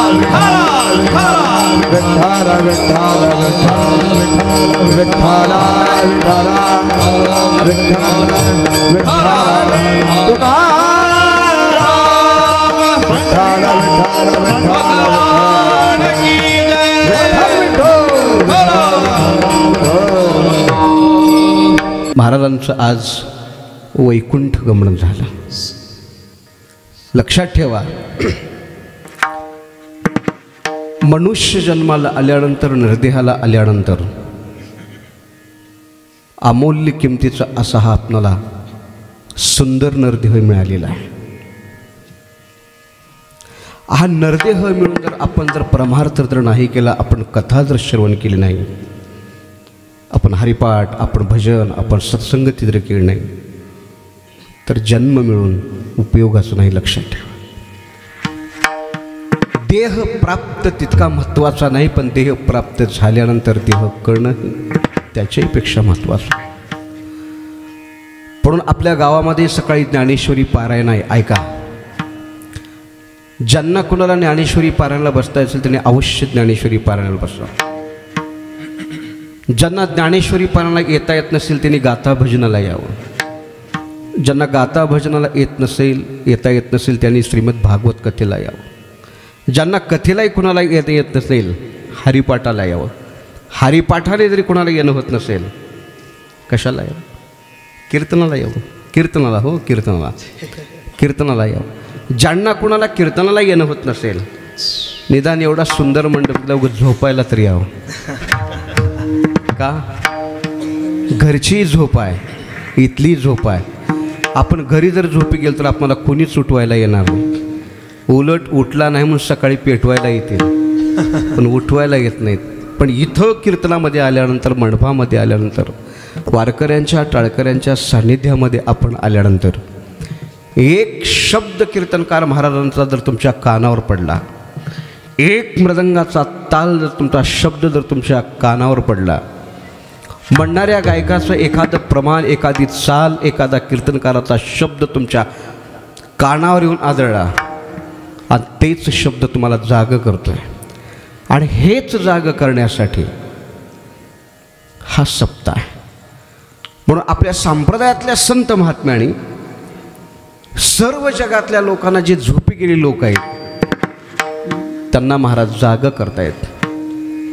विठ्ठल विठ्ठल विठ्ठल महाराजांचं आज वैकुंठ गमन झालं. लक्षात ठेवा, मनुष्य जन्माला आल्यानंतर, नरदेहाला आल्यानंतर अमूल्य किमतीचा असा हा आपणाला सुंदर नरदेह मिळालेला आहे. हा नरदेह मिळून जर आपण जर परमार्थ जर नाही केला, आपण कथा जर श्रवण केली नाही, आपण हरिपाठ, आपण भजन, आपण सत्संगती जर केली नाही, तर जन्म मिळून उपयोगाचं नाही. लक्षात ठेवा, देह प्राप्त तितका महत्त्वाचा नाही, पण देह प्राप्त झाल्यानंतर देह करणं त्याच्याही पेक्षा महत्त्वाचं. म्हणून आपल्या गावामध्ये सकाळी ज्ञानेश्वरी पारायण आहे. ऐका, ज्यांना कुणाला ज्ञानेश्वरी पारायणाला बसता असेल त्यांनी अवश्य ज्ञानेश्वरी पारायणाला बसा. ज्यांना ज्ञानेश्वरी पारायणाला येता येत नसेल त्यांनी गाथा भजनाला यावं. ज्यांना गाथा भजनाला येता येत नसेल त्यांनी श्रीमद भागवत कथेला यावं. ज्यांना कथेलाही कुणाला येत नसेल हरिपाठाला यावं. हरिपाठाने जरी कुणाला येणं होत नसेल, कशाला यावं? कीर्तनाला यावं. कीर्तनाला, हो कीर्तनाला यावं. ज्यांना कुणाला कीर्तनाला येणं होत नसेल, निदान एवढा सुंदर मंडपला झोपायला तरी यावं. का? घरची झोप आहे, इथली झोप आहे. आपण घरी जर झोपी गेलो तर आपल्याला कोणीच उठवायला येणार नाही. उलट उठला नाही म्हणून सकाळी पेटवायला येतील, पण उठवायला येत नाहीत. पण इथं कीर्तनामध्ये आल्यानंतर, मंडपामध्ये आल्यानंतर, वारकऱ्यांच्या टाळकऱ्यांच्या सान्निध्यामध्ये आपण आल्यानंतर, एक शब्द कीर्तनकार महाराजांचा जर तुमच्या कानावर पडला, एक मृदंगाचा ताल जर तुमचा शब्द जर तुमच्या कानावर पडला, म्हणणाऱ्या गायकाचं एखादं प्रमाण, एखादी चाल, एखादा कीर्तनकाराचा शब्द तुमच्या कानावर येऊन आदळला आणि तेच शब्द तुम्हाला जाग करतोय. आणि हेच जाग करण्यासाठी हा सप्ताह आहे. म्हणून आपल्या संप्रदायातल्या संत महात्म्यांनी सर्व जगातल्या लोकांना, जे झोपी गेले लोक आहेत, त्यांना महाराज जाग करतायत.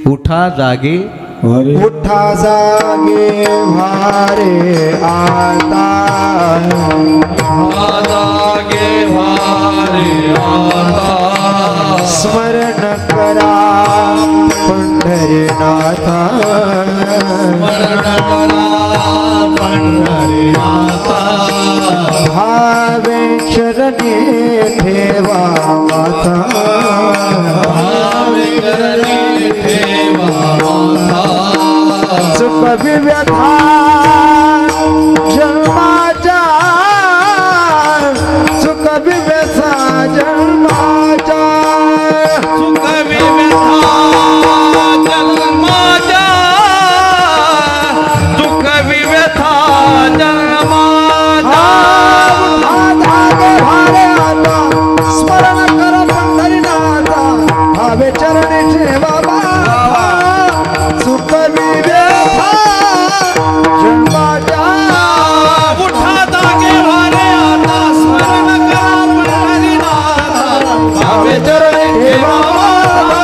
उठा जागे, उठा जागे भारे आता, जागे भारे आता, स्मरण करा पंढरीनाथा, स्मरण करा पंढरीनाथा, भावे चरणी ठेवा माता, भावे चरणी ठेवा माता, सुख व्यथा जन्माच्या, सुख व्यथा जन्माच्या, सुख व्यथा जन्माच्या, सुख व्यथा जन्माच्या, भारे आता, स्मरण कर पंढरीनाथा, भावे चरणी ठेवा माता, सुख व्यथा जन्माच्या, उठा जागे भारे आता, स्मरण करा पंढरीनाथा, भावे चरणी ठेवा माता,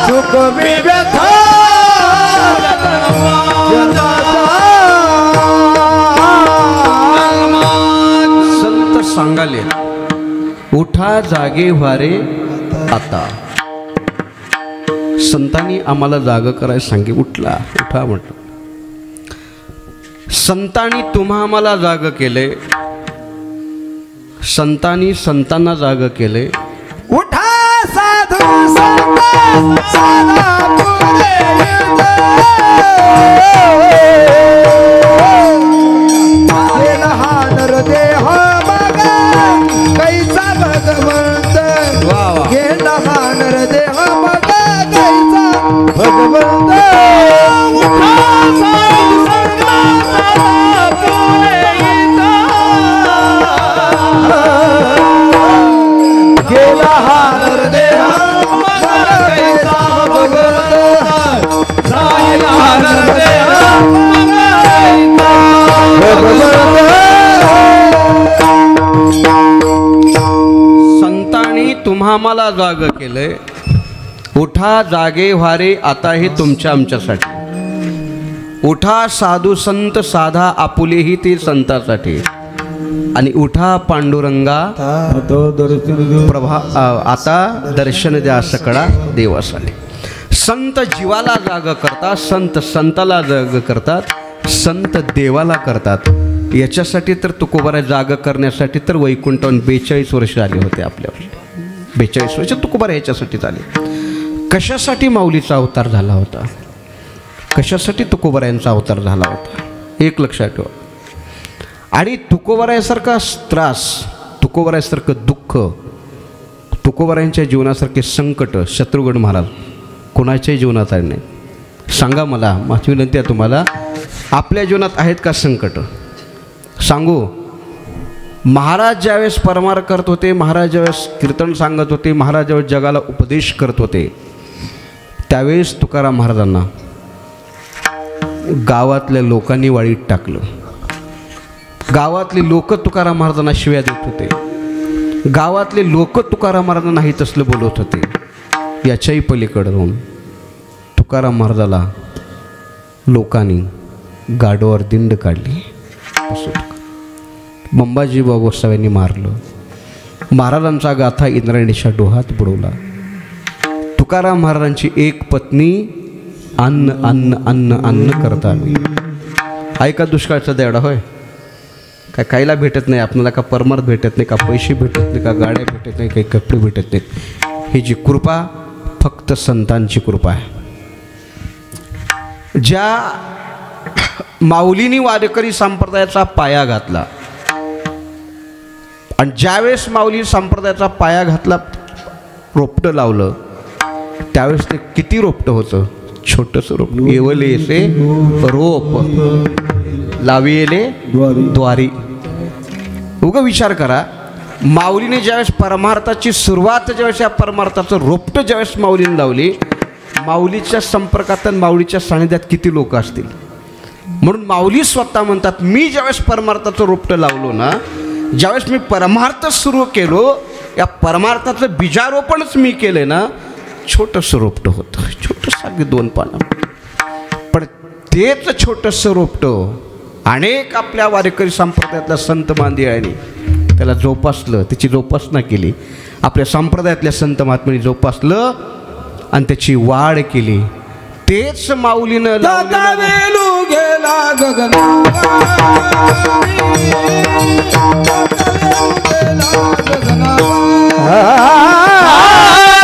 सुख व्यथा संत सांगाले, उठा जागे व्हारे आता. संतांनी आम्हाला जाग करायला सांगे. उठा म्हटलं. संतांनी तुम्हा आम्हाला जाग केले, संतांनी संतांना जाग केले. उठा साधू संत साधा पुढे हे लहान देह मग कैसा भगवंत, हे लहान देह मग कैसा भगवंत. उठा साधू संत साधा पुढे येता, हे लहान देह आम्हाला जाग केलंय. उठा जागे व्हारे आता हे तुमच्या आमच्यासाठी. उठा साधू संत साधा आपुलेही ते संतासाठी. आणि उठा पांडुरंगा आता दर्शन द्या सकळा देवासाठी. संत जीवाला जाग करतात, संत संताला जाग करतात, संत देवाला करतात. याच्यासाठी तर तुकोबारा जाग करण्यासाठी तर वैकुंठावरून 42 वर्ष आले होते आपल्यावर. 42 वर्ष तुकोबारा याच्यासाठी झाले. कशासाठी माऊलीचा अवतार झाला होता, कशासाठी तुकोबारा यांचा अवतार झाला होता, एक लक्षात ठेवा. आणि तुकोबारायासारखा त्रास, तुकोबारायासारखं दुःख, तुकोबारायांच्या जीवनासारखे संकट शत्रुघ्न महाराज कोणाच्याही जीवनात आले नाही. सांगा मला, माझी विनंती आहे तुम्हाला, आपल्या जीवनात आहेत का संकट? सांगू. महाराज ज्यावेळेस परमार करत होते, महाराज ज्यावेळेस कीर्तन सांगत होते, महाराज ज्यावेळेस जगाला उपदेश करत होते, त्यावेळेस तुकाराम महाराजांना गावातल्या लोकांनी वाळीत टाकलं. गावातले लोक तुकाराम महाराजांना शिव्या देत होते. गावातले लोक तुकाराम महाराजांना नाही तसलं बोलत होते. याच्याही पलीकडे राहून तुकाराम महाराजाला लोकांनी गाडोवर दिंड काढली. मंबाजीबा गोसाव्यांनी मारलं. महाराजांचा गाथा इंद्रायणीच्या डोहात बुडवला. तुकाराम महाराजांची एक पत्नी अन्न अन्न अन्न अन्न करता आली. ऐका दुष्काळचा देवडा होय. काय कायला भेटत नाही आपल्याला, का परमार्थ भेटत नाही, का पैसे भेटत नाही, का गाड्या भेटत नाही, काही कपडे भेटत नाहीत. ही जी कृपा फक्त संतांची कृपा आहे. ज्या माऊलीनी वारकरी संप्रदायाचा पाया घातला, आणि ज्यावेळेस माऊली संप्रदायाचा पाया घातला, रोपटं लावलं, त्यावेळेस ते किती रोपटं होतं? छोटंसं रोप. येवलेसे रोप लाविले द्वारी. उगा विचार करा, माऊलीने ज्यावेळेस परमार्थाची सुरुवात, ज्यावेळेस या परमार्थाचं रोपटं ज्यावेळेस माऊलीने लावली, माऊलीच्या संपर्कात आणि माऊलीच्या सानिध्यात किती लोक असतील. म्हणून माऊली स्वतः म्हणतात, मी ज्यावेळेस परमार्थाचं रोपटं लावलो ना, ज्यावेळेस मी परमार्थ सुरू केलो, या परमार्थाचं बीजारोपणच मी केलं ना, छोटंसं रोपटं होतं, छोटंसं, अगदी 2 पानं. पण तेच छोटंसं रोपटं अनेक आपल्या वारकरी संप्रदायातल्या संत मांदियाळ्यांनी त्याला जोपासलं, त्याची जोपासना केली. आपल्या संप्रदायातल्या संत महात्म्यांनी जोपासलं आणि त्याची वाढ केली. तेच माऊलीनं वेलू गेला गगनावरी,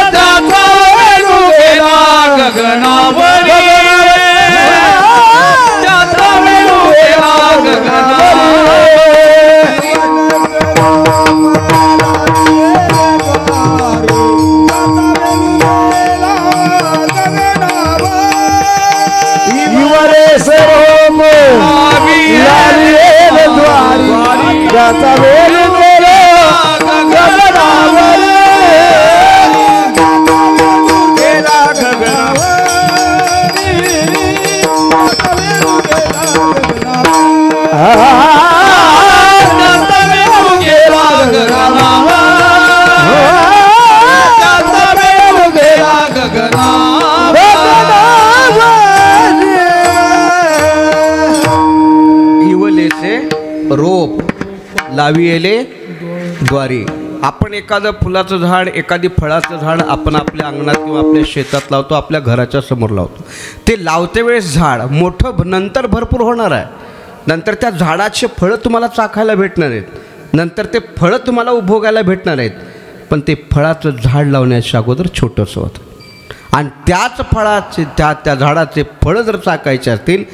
त्याचा वेळू गेला गगनावरी. त्याचा वेल गेला गगनावरी, गेला गगनावरी, त्याचा वेल गेला गगनावरी, त्याचा वेल गेला गगनावरी. इवलेसे रोप लाविले द्वारी. आपण एखादं फुलाचं झाड, एखादी फळाचं झाड आपण आपल्या अंगणात किंवा आपल्या शेतात लावतो, आपल्या घराच्या समोर लावतो. ते लावते वेळेस झाड मोठं नंतर भरपूर होणार आहे. नंतर त्या झाडाचे फळं तुम्हाला चाखायला भेटणार आहेत, नंतर ते फळं तुम्हाला उपभोगायला भेटणार आहेत. पण ते फळाचं झाड लावण्याच्या अगोदर छोटंसं होतं. आणि त्याच फळाचे त्या झाडाचे फळं जर चाकायचे असतील,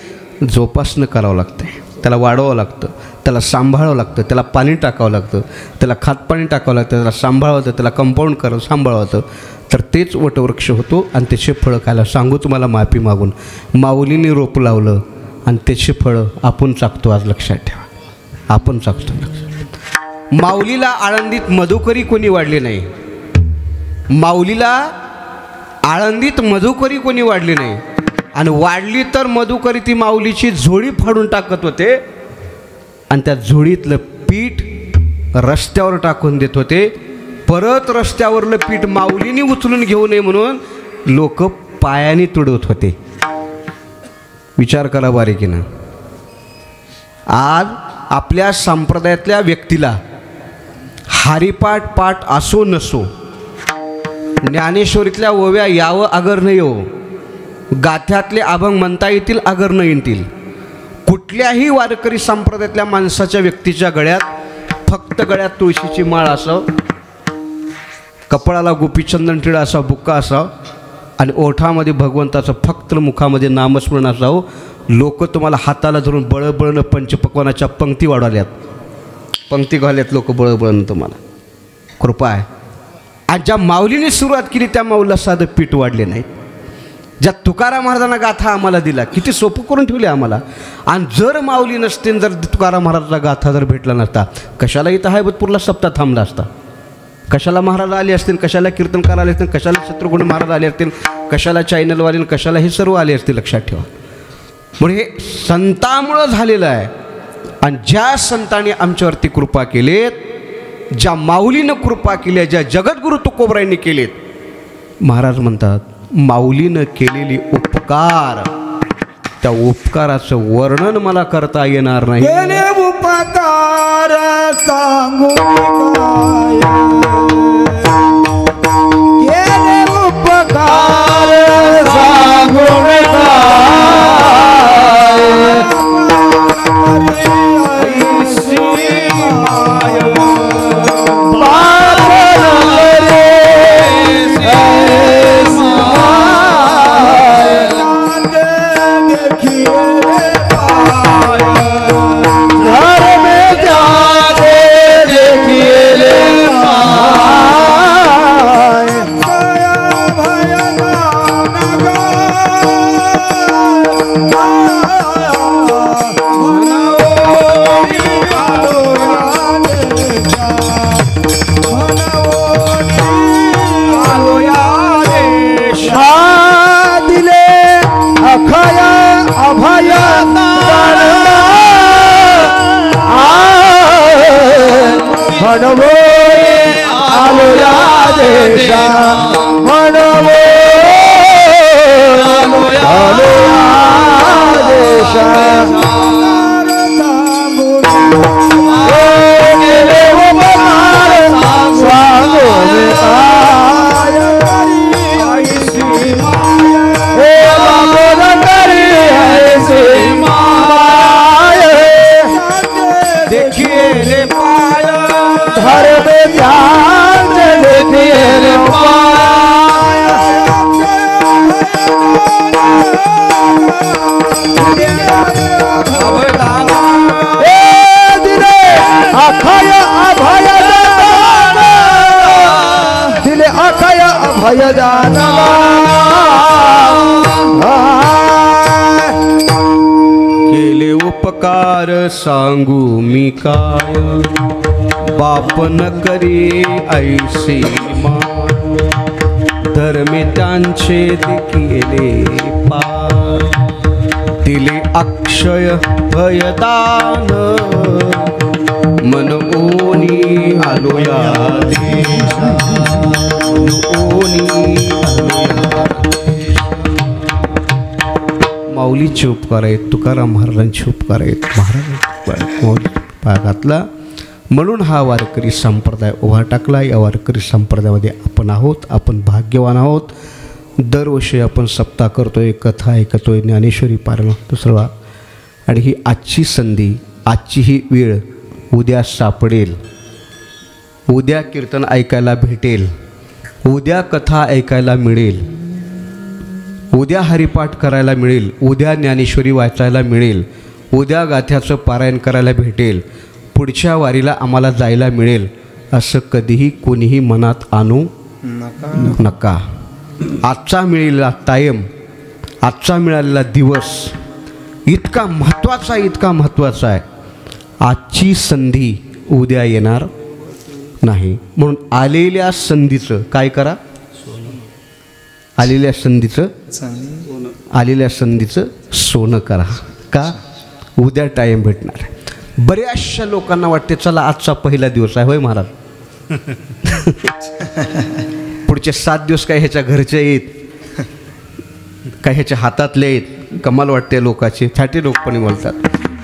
जोपासनं करावं लागतं, त्याला वाढवावं लागतं, त्याला सांभाळावं लागतं, त्याला पाणी टाकावं लागतं, त्याला खातपाणी टाकावं लागतं, त्याला सांभाळावं लागतं, त्याला कंपाऊंड करावं सांभाळावं लागतं. तर तेच वटवृक्ष होतो आणि त्याचे फळं खायला. सांगू तुम्हाला माफी मागून, माऊलीने रोप लावलं आणि त्याचे फळं आपण चाकतो. आज लक्षात ठेवा, आपण चाकतो. माऊलीला आळंदीत मधुकरी कोणी वाढली नाही. माऊलीला आळंदीत मधुकरी कोणी वाढली नाही. आणि वाढली तर मधुकरी ती माऊलीची झोळी फाडून टाकत होते आणि त्या झोळीतलं पीठ रस्त्यावर टाकून देत होते. परत रस्त्यावरलं पीठ माऊलीने उचलून घेऊ नये म्हणून लोक पायाने तुडवत होते. विचार करा बारीकीनं. आज आपल्या संप्रदायातल्या व्यक्तीला हरिपाठ पाठ असो नसो, ज्ञानेश्वरीतल्या ओव्या यावं अगर नाही हो, गाथ्यातले अभंग म्हणता येतील अगर न येतील, कुठल्याही वारकरी संप्रदायातल्या माणसाच्या व्यक्तीच्या गळ्यात फक्त गळ्यात तुळशीची माळ असावं, कपाळाला गोपीचंदन टिळा असा बुक्का असावं आणि ओठामध्ये भगवंताचं फक्त मुखामध्ये नामस्मरण असावं. लोक तुम्हाला हाताला धरून बळबळणं पंचपक्वानाच्या पंक्ती वाढवल्यात, पंक्ती घाल्यात लोक बळबळणं. तुम्हाला कृपा आहे. आज ज्या माऊलीने सुरुवात केली त्या माऊलीला साधं पीठ वाढले नाहीत. ज्या तुकाराम महाराजांना गाथा आम्हाला दिला, किती सोपं करून ठेवले आम्हाला. आणि जर माऊली नसते, जर तुकाराम महाराजाचा गाथा जर भेटला नसता, कशाला इथं हैबतपूरला सप्ताह थांबला असता, कशाला महाराज आले असतील, कशाला कीर्तनकार आले असतील, कशाला शत्रुघ्न महाराज आले असतील, कशाला चॅनलवाले, कशाला हे सर्व आले असतील. लक्षात ठेवा. म्हणून हे संतांमुळं झालेलं आहे. आणि ज्या संतांनी आमच्यावरती कृपा केलेत, ज्या माऊलीनं कृपा केली, ज्या जगद्गुरु तुकोबरायांनी केलेत, महाराज म्हणतात माऊलीनं केलेली उपकार, त्या उपकाराचं वर्णन मला करता येणार नाही. केले उपकार सांगू काय, केले उपकार सांगू केले उपकार सांगू मी काय, बाप न करी ऐसे मान, धर्मे त्यांचे केले पार, दिले अक्षय भयदान, मन ओनी आलो या देशा, माऊलीचे उपकार आहेत, तुकाराम महाराजांचे उपकार आहेत, महाराजांचे भागातला. म्हणून हा वारकरी संप्रदाय उभा टाकला. या वारकरी संप्रदायामध्ये आपण आहोत, आपण भाग्यवान आहोत. दरवर्षी आपण सप्ताह करतोय, कथा ऐकतोय, ज्ञानेश्वरी पारायण दुसरा. आणि ही आजची संधी, आजची ही वेळ उद्या सापडेल. उद्या कीर्तन ऐकायला भेटेल, उद्या कथा ऐकायला मिळेल, उद्या हरिपाठ करायला मिळेल, उद्या ज्ञानेश्वरी वाचायला मिळेल, उद्या गाथ्याचं पारायण करायला भेटेल, पुढच्या वारीला आम्हाला जायला मिळेल, असं कधीही कोणीही मनात आणू नका. आजचा मिळालेला टाईम, आजचा मिळालेला दिवस इतका महत्त्वाचा, इतका महत्त्वाचा आहे. आजची संधी उद्या येणार नाही. म्हणून आलेल्या संधीचं काय करा, आलेल्या संधीचं सोनं करा. का? उद्या टाईम भेटणार आहे. बऱ्याचशा लोकांना वाटते चला आजचा पहिला दिवस आहे, होय महाराज, पुढचे 7 दिवस काय ह्याच्या घरचे येत, काय ह्याच्या हातातले येत. कमाल वाटते लोकांची, छाटी लोकपणी बोलतात.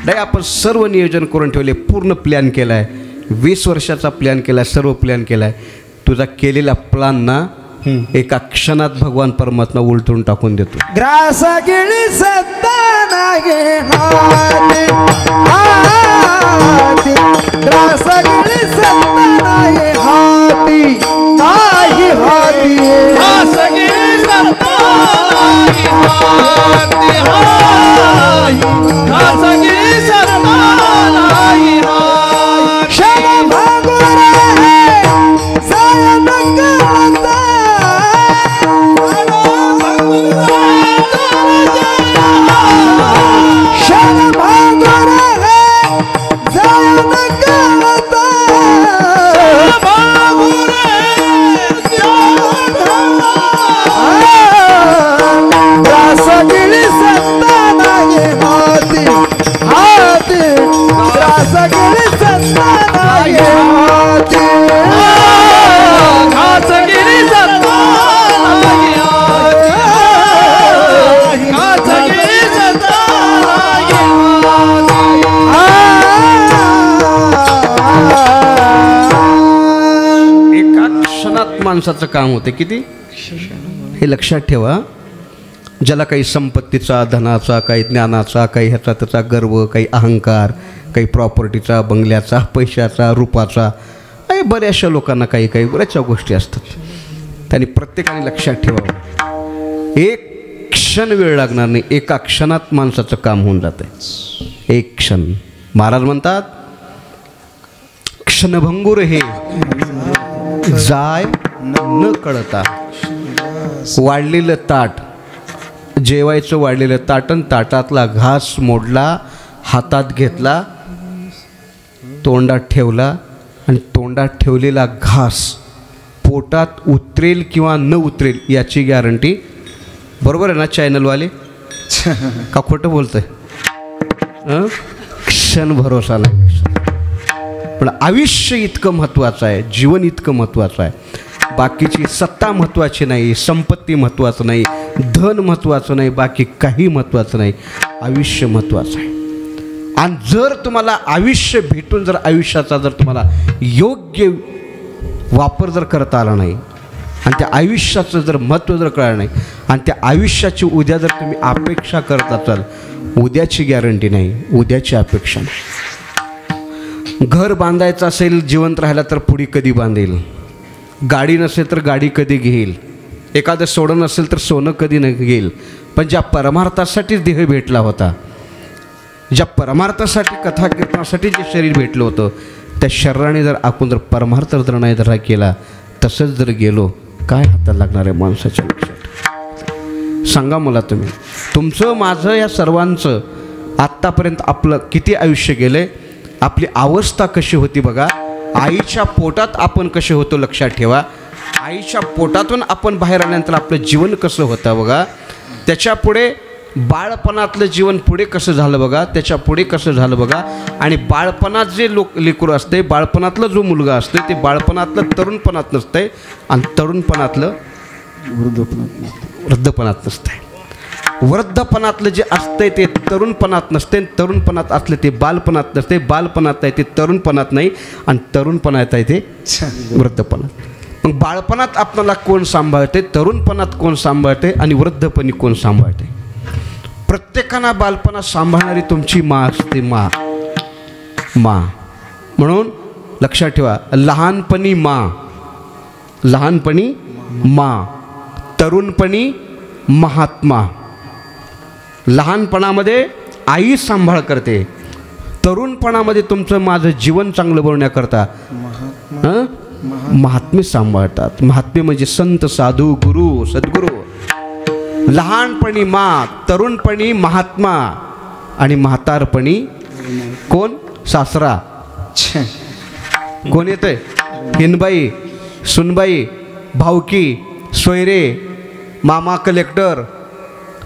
नाही, आपण सर्व नियोजन करून ठेवले, पूर्ण प्लॅन केला आहे. 20 वर्षाचा प्लॅन केला आहे, सर्व प्लॅन केला आहे. तुझा केलेला प्लॅन ना एका क्षणात भगवान परमात्मा उलटून टाकून देतो. ग्रास गिळी सत्ता नागे हाती हाती, ग्रास गिळी सत्ता नागे हाती नाही हाती, सगळी सत्ता नाही हाती हाय, सगळी सत्ता नाही हाय. क्षण भागुरे सायन करता, क्षण भागुरे सायन करता, ग्रास गिळी सत्ता नागे हाती हाती, ग्रास गिळी सत्ता नागे हाती. सगळी सत्ता नाही हाती हाय, सगळी सत्ता नाही हाती. एका क्षणात माणसाचं काम होते. किती हे लक्षात ठेवा. ज्याला काही संपत्तीचा, धनाचा, काही ज्ञानाचा, काही ह्याचा त्याचा गर्व, काही अहंकार, काही प्रॉपर्टीचा, बंगल्याचा, पैशाचा, रूपाचा, बऱ्याचशा लोकांना काही काही बऱ्याचशा गोष्टी असतात. त्यांनी प्रत्येकाने लक्षात ठेवावं, एक क्षण वेळ लागणार नाही, एका क्षणात माणसाचं काम होऊन जातं. एक क्षण. महाराज म्हणतात, क्षणभंगुर हे जाय न कळता. वाढलेलं ताट, जेवायचं वाढलेलं ताटन, ताटातला घास मोडला, हातात घेतला, तोंडात ठेवला, आणि तोंडात ठेवलेला घास पोटात उतरेल किंवा न उतरेल याची गॅरंटी. बरोबर आहे ना चॅनलवाले? का खोटं बोलतंय? क्षण भरोसा नाही. पण आयुष्य इतकं महत्त्वाचं आहे, जीवन इतकं महत्त्वाचं आहे. बाकीची सत्ता महत्त्वाची नाही, संपत्ती महत्त्वाचं नाही, धन महत्त्वाचं नाही, बाकी काही महत्त्वाचं नाही. आयुष्य महत्त्वाचं आहे. आणि जर तुम्हाला आयुष्य भेटून जर आयुष्याचा जर तुम्हाला योग्य वापर जर करता आला नाही, आणि त्या आयुष्याचं जर महत्त्व जर कळलं नाही, आणि त्या आयुष्याची उद्या जर तुम्ही अपेक्षा करत असाल, उद्याची गॅरंटी नाही, उद्याची अपेक्षा नाही. घर बांधायचं असेल, जिवंत राहायला, तर पुढे कधी बांधेल. गाडी नसेल तर गाडी कधी घेईल. एखादं सोनं नसेल तर सोनं कधी न घेईल. पण ज्या परमार्थासाठी देह भेटला होता, ज्या परमार्थासाठी कथा कीर्तनासाठी जे शरीर भेटलं होतं, त्या शरीराने जर आपण जर परमार्थ जर नाही जर केला, तसंच जर गेलो, काय हाताला लागणार आहे माणसाच्या लक्षात? सांगा मला तुम्ही. तुमचं, माझं, या सर्वांचं आत्तापर्यंत आपलं किती आयुष्य गेलं आहे? आपली अवस्था कशी होती बघा. आईच्या पोटात आपण कसे होतो लक्षात ठेवा. आईच्या पोटातून आपण बाहेर आल्यानंतर आपलं जीवन कसं होतं बघा. त्याच्या पुढे बाळपणातलं जीवन पुढे कसं झालं बघा, त्याच्या पुढे कसं झालं बघा. आणि बाळपणात जे लेकरू असते, बाळपणातलं जो मुलगा असते, ते बाळपणातलं तरुणपणात नसतंय, आणि तरुणपणातलं वृद्धपणात नसतंय. वृद्धपणातलं जे असतंय ते तरुणपणात नसते, तरुणपणात असलं ते बालपणात नसते, बालपणात आहे ते तरुणपणात नाही, आणि तरुणपणात आहे ते वृद्धपणात. मग बाळपणात आपल्याला कोण सांभाळते, तरुणपणात कोण सांभाळते, आणि वृद्धपणी कोण सांभाळते? प्रत्येकाला बालपणात सांभाळणारी तुमची माँ असते. माँ म्हणून लक्षात ठेवा. लहानपणी माँ, तरुणपणी महात्मा. लहानपणामध्ये आई सांभाळ करते, तरुणपणामध्ये तुमचं माझं जीवन चांगलं बनवण्याकरता महात्मे सांभाळतात. महात्मे म्हणजे संत, साधू, गुरु, सद्गुरू. लहानपणी माँ, तरुणपणी महात्मा, आणि म्हातारपणी कोण? सासरा. कोण येतंय? हिनबाई, सुनबाई, भाऊकी, सोयरे, मामा कलेक्टर,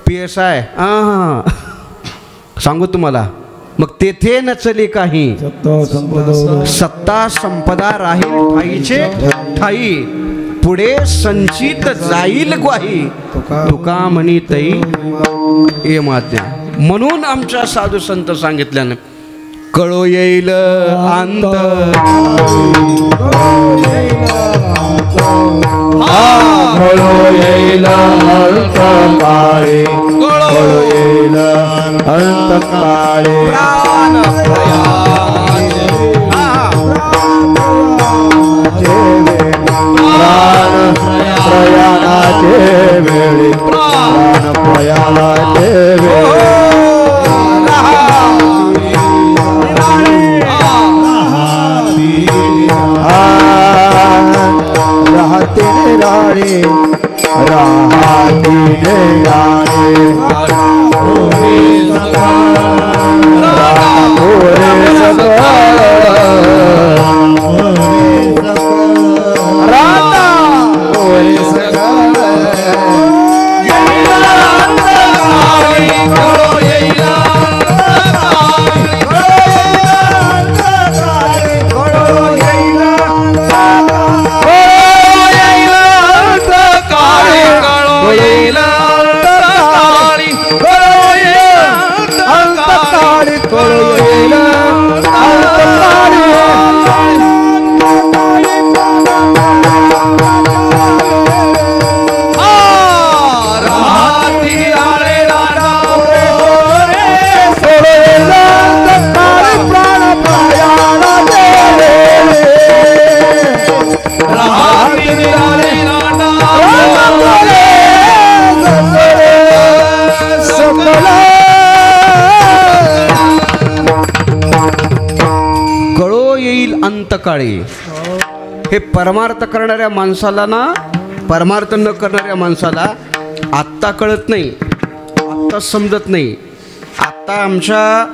PSI. सांगू तुम्हाला, मग तेथे नचले काही सत्ता संपदा राहील ठाईचे ठाई पुढे संचित जाईल ग्वाही तुका म्हणी तई ए मात्या. म्हणून आमच्या साधू संत सांगितल्यानं कळो येईल अंत कळो येईल अंत काळे कळो येईल अंत काळे प्राण प्रयाणाचे प्राण प्रयाणाचे वेळी प्राण प्रयाणाचे वेळी राहते राणे राहते राणे अंतकाळी. हे परमार्थ करणाऱ्या माणसाला ना, परमार्थ न करणाऱ्या माणसाला आत्ता कळत नाही, आत्ता समजत नाही. आत्ता आमच्या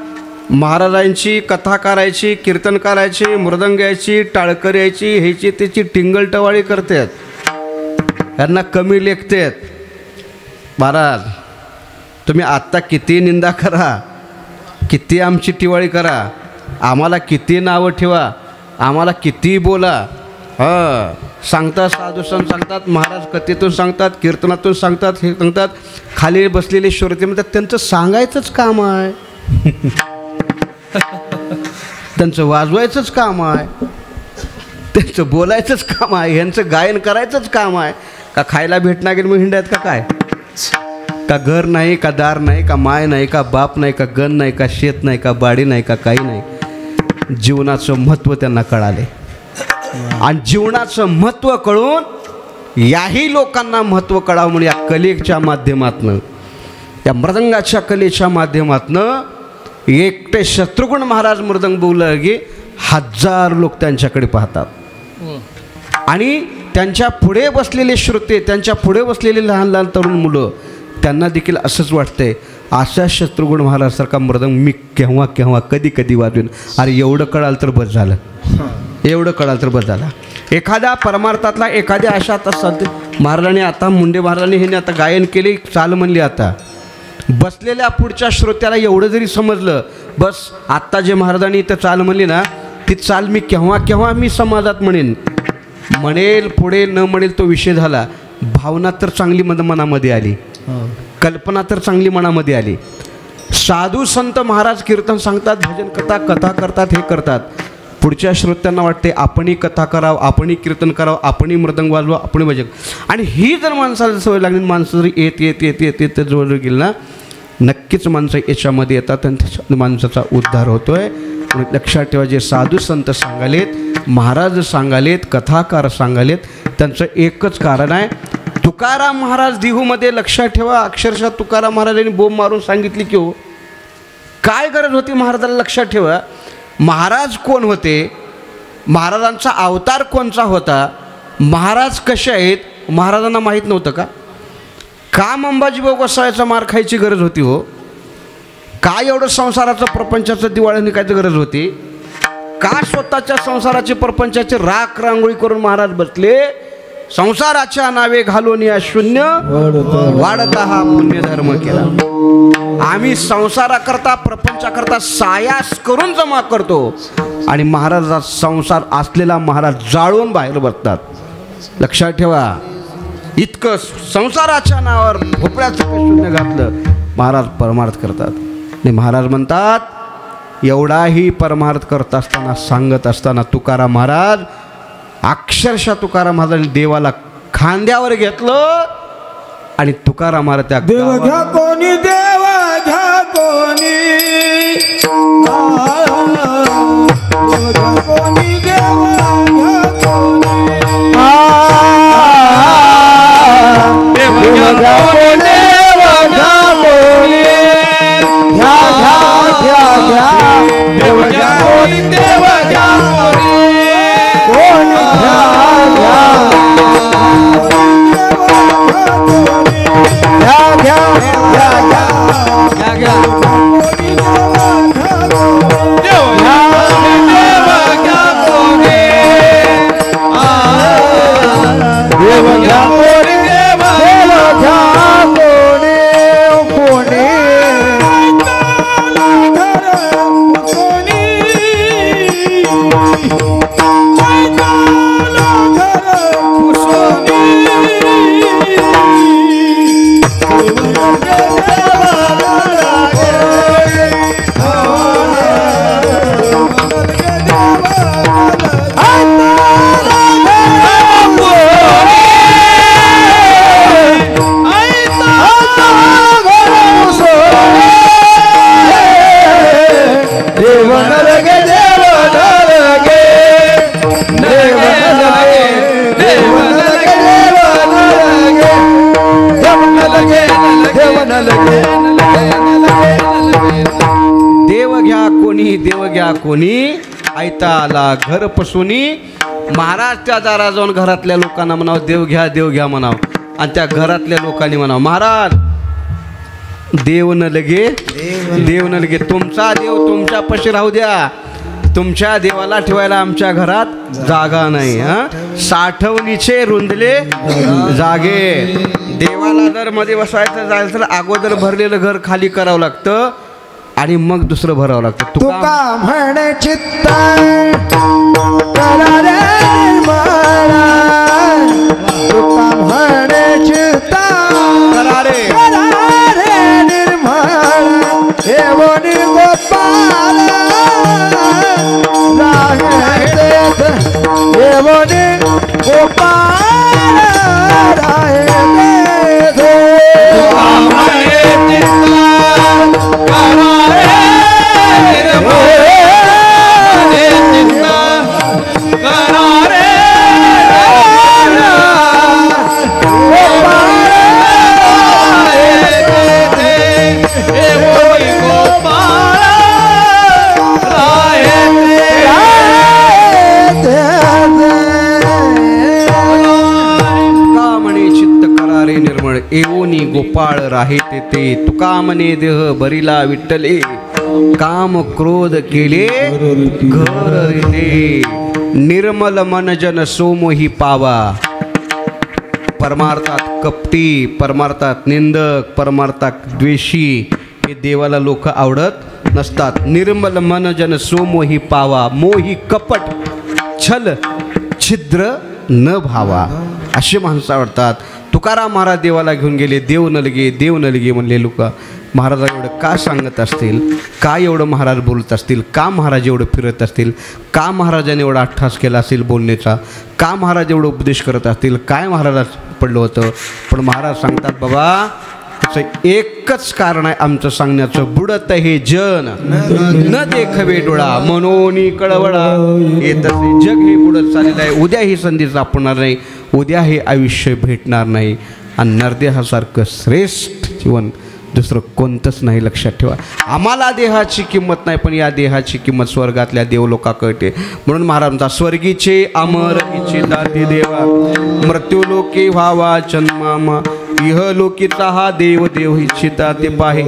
महाराजांची कथा करायची, कीर्तन करायची, मृदंग यायची, टाळकर यायची, ह्याची त्याची टिंगलटवाळी करतात, यांना कमी लेखतात. महाराज तुम्ही आत्ता किती निंदा करा, किती आमची टिवाळी करा, आम्हाला किती नावं ठेवा, आम्हाला किती बोला, सांगतात साधू संत सांगतात, महाराज कथेतून सांगतात, कीर्तनातून सांगतात, हे सांगतात, खाली बसलेले श्रोते म्हणतात त्यांचं सांगायचंच काम आहे, त्यांचं वाजवायचंच काम आहे, त्यांचं बोलायचंच काम आहे, ह्यांचं गायन करायचंच काम आहे. का खायला भेटणार गेलं मग हिंडायत का काय? का घर नाही, का दार नाही, का माय नाही, का बाप नाही, का गण नाही, का शेत नाही, का बाडी नाही, का काही नाही. जीवनाचं महत्त्व त्यांना कळाले आणि जीवनाचं महत्त्व कळून याही लोकांना महत्त्व कळावं म्हणून या कलेच्या माध्यमातनं, या मृदंगाच्या कलेच्या माध्यमातनं एकटे शत्रुघ्न महाराज मृदंग बोललं की 1000 लोक त्यांच्याकडे पाहतात आणि त्यांच्या पुढे बसलेले श्रोते, त्यांच्या पुढे बसलेले लहान लहान तरुण मुलं, त्यांना देखील असंच वाटतंय अशा शत्रुघ्न महाराजसारखा मृदंग मी केव्हा केव्हा कधी कधी वाजवेन. अरे एवढं कळालं तर बस झालं, एवढं कळालं तर बस झाला. एखाद्या परमार्थातला एखाद्या अशा असतात महाराजांनी, आता मुंडे महाराजांनी ह्यांनी आता गायन केले, चाल म्हणली, आता बसलेल्या पुढच्या श्रोत्याला एवढं जरी समजलं बस, आत्ता जे महाराजांनी इथं चाल म्हणली ना, ती चाल मी केव्हा केव्हा मी समाजात म्हणेन, म्हणेल पुढे न म्हणेल तो विषय झाला. भावना तर चांगली मनामध्ये आली, कल्पना तर चांगली मनामध्ये आली. साधू संत महाराज कीर्तन सांगतात, भजन कथा करतात, हे करतात. पुढच्या श्रोत्यांना वाटते आपणही कथा करावं, आपणही कीर्तन करावं, आपणही मृदंग वाजवा, आपणही भजन. आणि ही जर माणसाला सवय लागली, माणसं जर येत येत येत येत येत जवळ गेली ना, नक्कीच माणसं याच्यामध्ये येतात आणि त्याच्या माणसाचा उद्धार होतोय. म्हणून लक्षात ठेवा, जे साधू संत सांगालेत, महाराज सांगालेत, कथाकार सांगालेत, त्यांचं एकच कारण आहे. तुकाराम महाराज देहूमध्ये, लक्षात ठेवा, अक्षरशः तुकाराम महाराजांनी बोंब मारून सांगितली की हो, काय गरज होती महाराजाला? लक्षात ठेवा, महाराज कोण होते, महाराजांचा अवतार कोणचा होता, महाराज कसे आहेत महाराजांना माहीत नव्हतं का? का अंबाजीभाऊ गोसाव्याचा मार खायची गरज होती हो? काय एवढं संसाराचं प्रपंचाचं दिवाळी निघायची गरज होती? का स्वतःच्या संसाराचे प्रपंचाचे राख रांगोळी करून महाराज बसले? संसाराच्या नावे घालून या शून्य वाढता हा पुण्यधर्म केला. आम्ही संसाराकरता प्रपंचाकरता सायास करून जमा करतो आणि महाराजाचा संसार असलेला महाराज जाळून बाहेर बसतात. लक्षात ठेवा, इतकं संसाराच्या नावावर भोपळ्याचं शून्य घातलं महाराज परमार्थ करतात. आणि महाराज म्हणतात, एवढाही परमार्थ करत असताना सांगत असताना तुकाराम महाराज अक्षरशः तुकाराम महाराजांनी देवाला खांद्यावर घेतलं आणि तुकाराम महाराज त्या देव घ्या कोणी, देव घ्या कोणी, देव घ्या कोणी, देव घ्या कोणी, देव घ्या कोणी, देव घ्या कोणी, घ्या घ्या घ्या घ्या, देव घ्या कोणी, देव घ्या कोणी, कोणी घ्या घ्या, घ्या घ्या घ्या घ्या, देव घ्या कोणी, देव घ्या कोणी, कोणी देव घ्या कोणी, देव घ्या कोणी, ऐता आला घर पसुनी. महाराज त्या दारा जाऊन घरातल्या लोकांना म्हणावं देव घ्या म्हणावं, आणि त्या घरातल्या लोकांनी म्हणावं महाराज देव न लगे, देव न लगे, तुमचा देव तुमच्या पशी राहू द्या, तुमच्या देवाला ठेवायला आमच्या घरात जागा नाही. साठवणीचे रुंदले जागे. देवाला जर मध्ये बसवायचं जायचं तर अगोदर भरलेलं घर खाली करावं लागतं आणि मग दुसरं भरावं लागतं. तुका म्हणे चित्त करा रे निर्मळ, तुका म्हणे चित्त करा रे निर्मळ, हे बोनी गोपाल राहे, हे बोनी गोपाल राहे. एवोनी गोपाळ राहे ते, तुका म्हणे देह बरिला विठ्ठले, काम क्रोध केले घर रे. निर्मल मन जन सोमोही पावा. परमार्थात कपटी, परमार्थात निंदक, परमार्थात द्वेषी हे देवाला लोक आवडत नसतात. निर्मल मन जन सोमोही पावा, मोही कपट छल छिद्र न भावा, असे माणसं आवडतात. तुकाराम महाराज देवाला घेऊन गेले, देव न लगे, देव न लगे म्हणले लोक. महाराज एवढं का सांगत असतील, का एवढं महाराज बोलत असतील, का महाराज एवढं फिरत असतील, का महाराजाने एवढा अट्ठास केला असेल बोलण्याचा, का महाराज एवढं उपदेश करत असतील, काय महाराज पडलं होतं. पण महाराज सांगतात बाबा त्याचं एकच कारण आहे आमचं सांगण्याचं, बुडत हे जन न देखवे डोळा, मनोनी कळवळा. हे तसे जग हे बुडत चाललेलं आहे. उद्या ही संधी सापडणार नाही, उद्या हे आयुष्य भेटणार नाही. आणि नरदेहासारखं श्रेष्ठ जीवन दुसरं कोणतंच नाही. लक्षात ठेवा, आम्हाला देहाची किंमत नाही, पण या देहाची किंमत स्वर्गातल्या देवलोका कळते. म्हणून महाराजांचा स्वर्गीचे अमर इच्छिता ते देवा, मृत्यूलोके व्हावा जन्मामा, इहलोकीचा हा देव देव इच्छिता ते पाहे.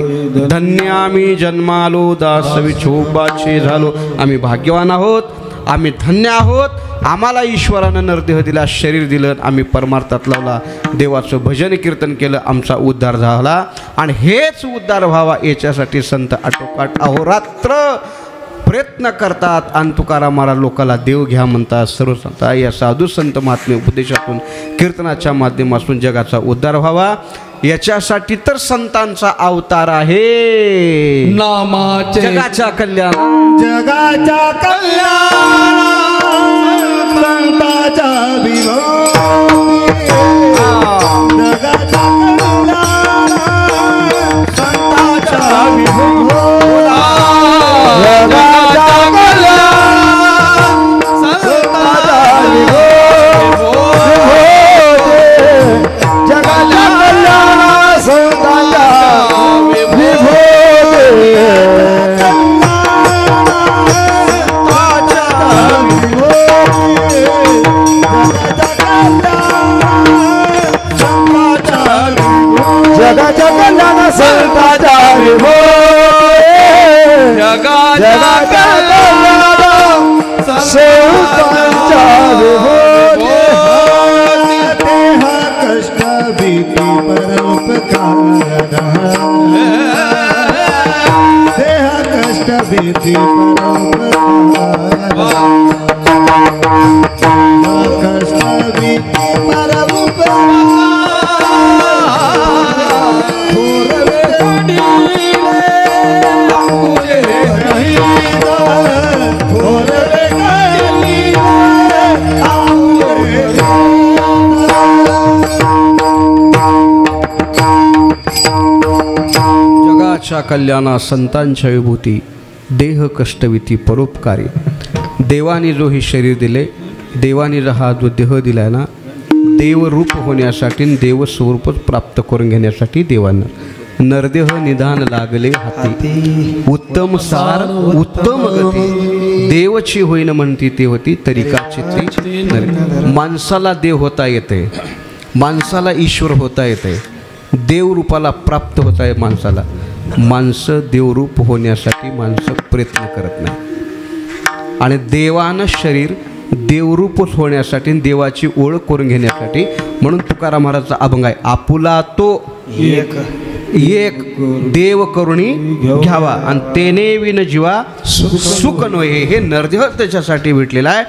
धन्य आम्ही जन्मालो दास विठोबाचे झालो. आम्ही भाग्यवान आहोत. आम्ही धन्य आहोत. आम्हाला ईश्वरानं नरदेह दिला, शरीर दिलं, आम्ही परमार्थात लावला, देवाचं भजन कीर्तन केलं, आमचा उद्धार झाला. आणि हेच उद्धार व्हावा याच्यासाठी संत आटोकाट अहोरात्र प्रयत्न करतात. आणि तुकारामाला लोकाला देव घ्या म्हणतात. सर्व संत या साधू संत महात्म्य उपदेशातून कीर्तनाच्या माध्यमातून जगाचा उद्धार व्हावा याच्यासाठी तर संतांचा अवतार आहे. नामाचे जगाच्या कल्याण जगाच्या कल्याण संतांच्या विभूती जगाच्या कल्याण संतांच्या विभूती जगाच्या कल्याण संतांच्या विभूती जगाच्या कल्याण संतांच्या जगाच्या कल्याण संतांच्या विभूती जगाच्या कल्याण संतांच्या विभूती देह कष्ट भीती परोपकार देह कष्ट भीती परोपकार कष्ट भीती परोपकार जगाच्या कल्याणा संतांच्या विभूती देह कष्टविती परोपकारी. देवाने जो हे शरीर दिले, देवाने जो हा जो देह दिलाय ना, देवरूप होण्यासाठी देवस्वरूपच प्राप्त करून घेण्यासाठी देवानं नरदेह निधान लागले हाती. उत्तम सार उत्तम गती देवची होईन म्हणती ते होती तरिकाची ती नर. माणसाला देव होता येते, माणसाला ईश्वर होता येते, देवरूपाला प्राप्त होत आहे माणसाला. माणसं देवरूप होण्यासाठी माणसं प्रयत्न करत नाही. आणि देवानं शरीर देवरूपच होण्यासाठी देवाची ओळख करून घेण्यासाठी म्हणून तुकाराम महाराजचा अभंग आहे, आपुला तो एक एक देव करुणी घ्यावा आणि तेने विन जीवा सुख नव्हे. हे नरदेह त्याच्यासाठी भेटलेलं आहे.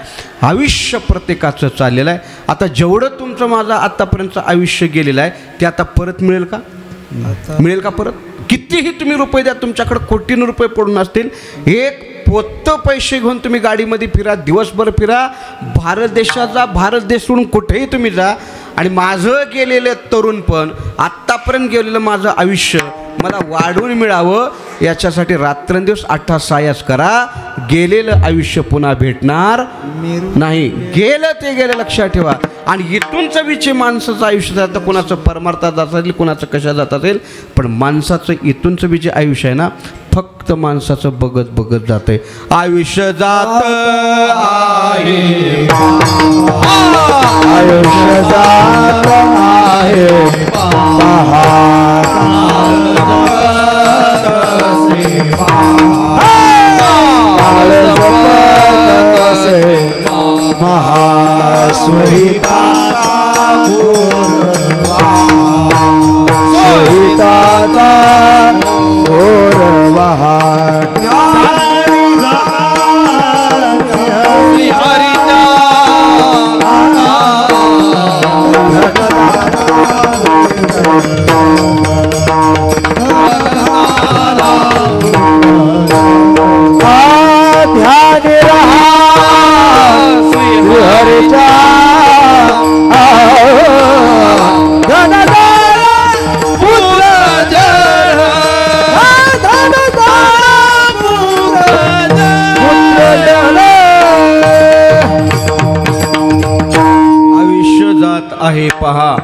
आयुष्य प्रत्येकाचं चाललेलं आहे. आता जेवढं तुमचं माझं आतापर्यंतचं आयुष्य गेलेलं आहे ते आता परत मिळेल का? मिळेल का परत? कितीही तुम्ही रुपये द्या, तुमच्याकडे कोटीनं रुपये पडून असतील, एक पोत्त पैसे घेऊन तुम्ही गाडीमध्ये फिरा, दिवसभर फिरा, भारत देशाचा भारत देश सोडून कुठेही तुम्ही जा. आणि माझं गेलेलं तरुण पण आत्तापर्यंत गेलेलं माझं आयुष्य मला वाढवून मिळावं याच्यासाठी रात्रंदिवस 8 सायास करा. गेलेलं आयुष्य पुन्हा भेटणार नाही. गेलं ते गेलं लक्षात ठेवा. आणि इथूनचं विचे माणसाचं आयुष्य जातं, कोणाचं परमार्थात जात असेल, कोणाचं कशा जात असेल, पण माणसाचं इथूनचं विचे आयुष्य आहे ना, फक्त माणसाचं बघत बघत जाते. आयुष्य जात आहे, आयुष्य जात आहे महास्वहिता स्वहिता आहे पहा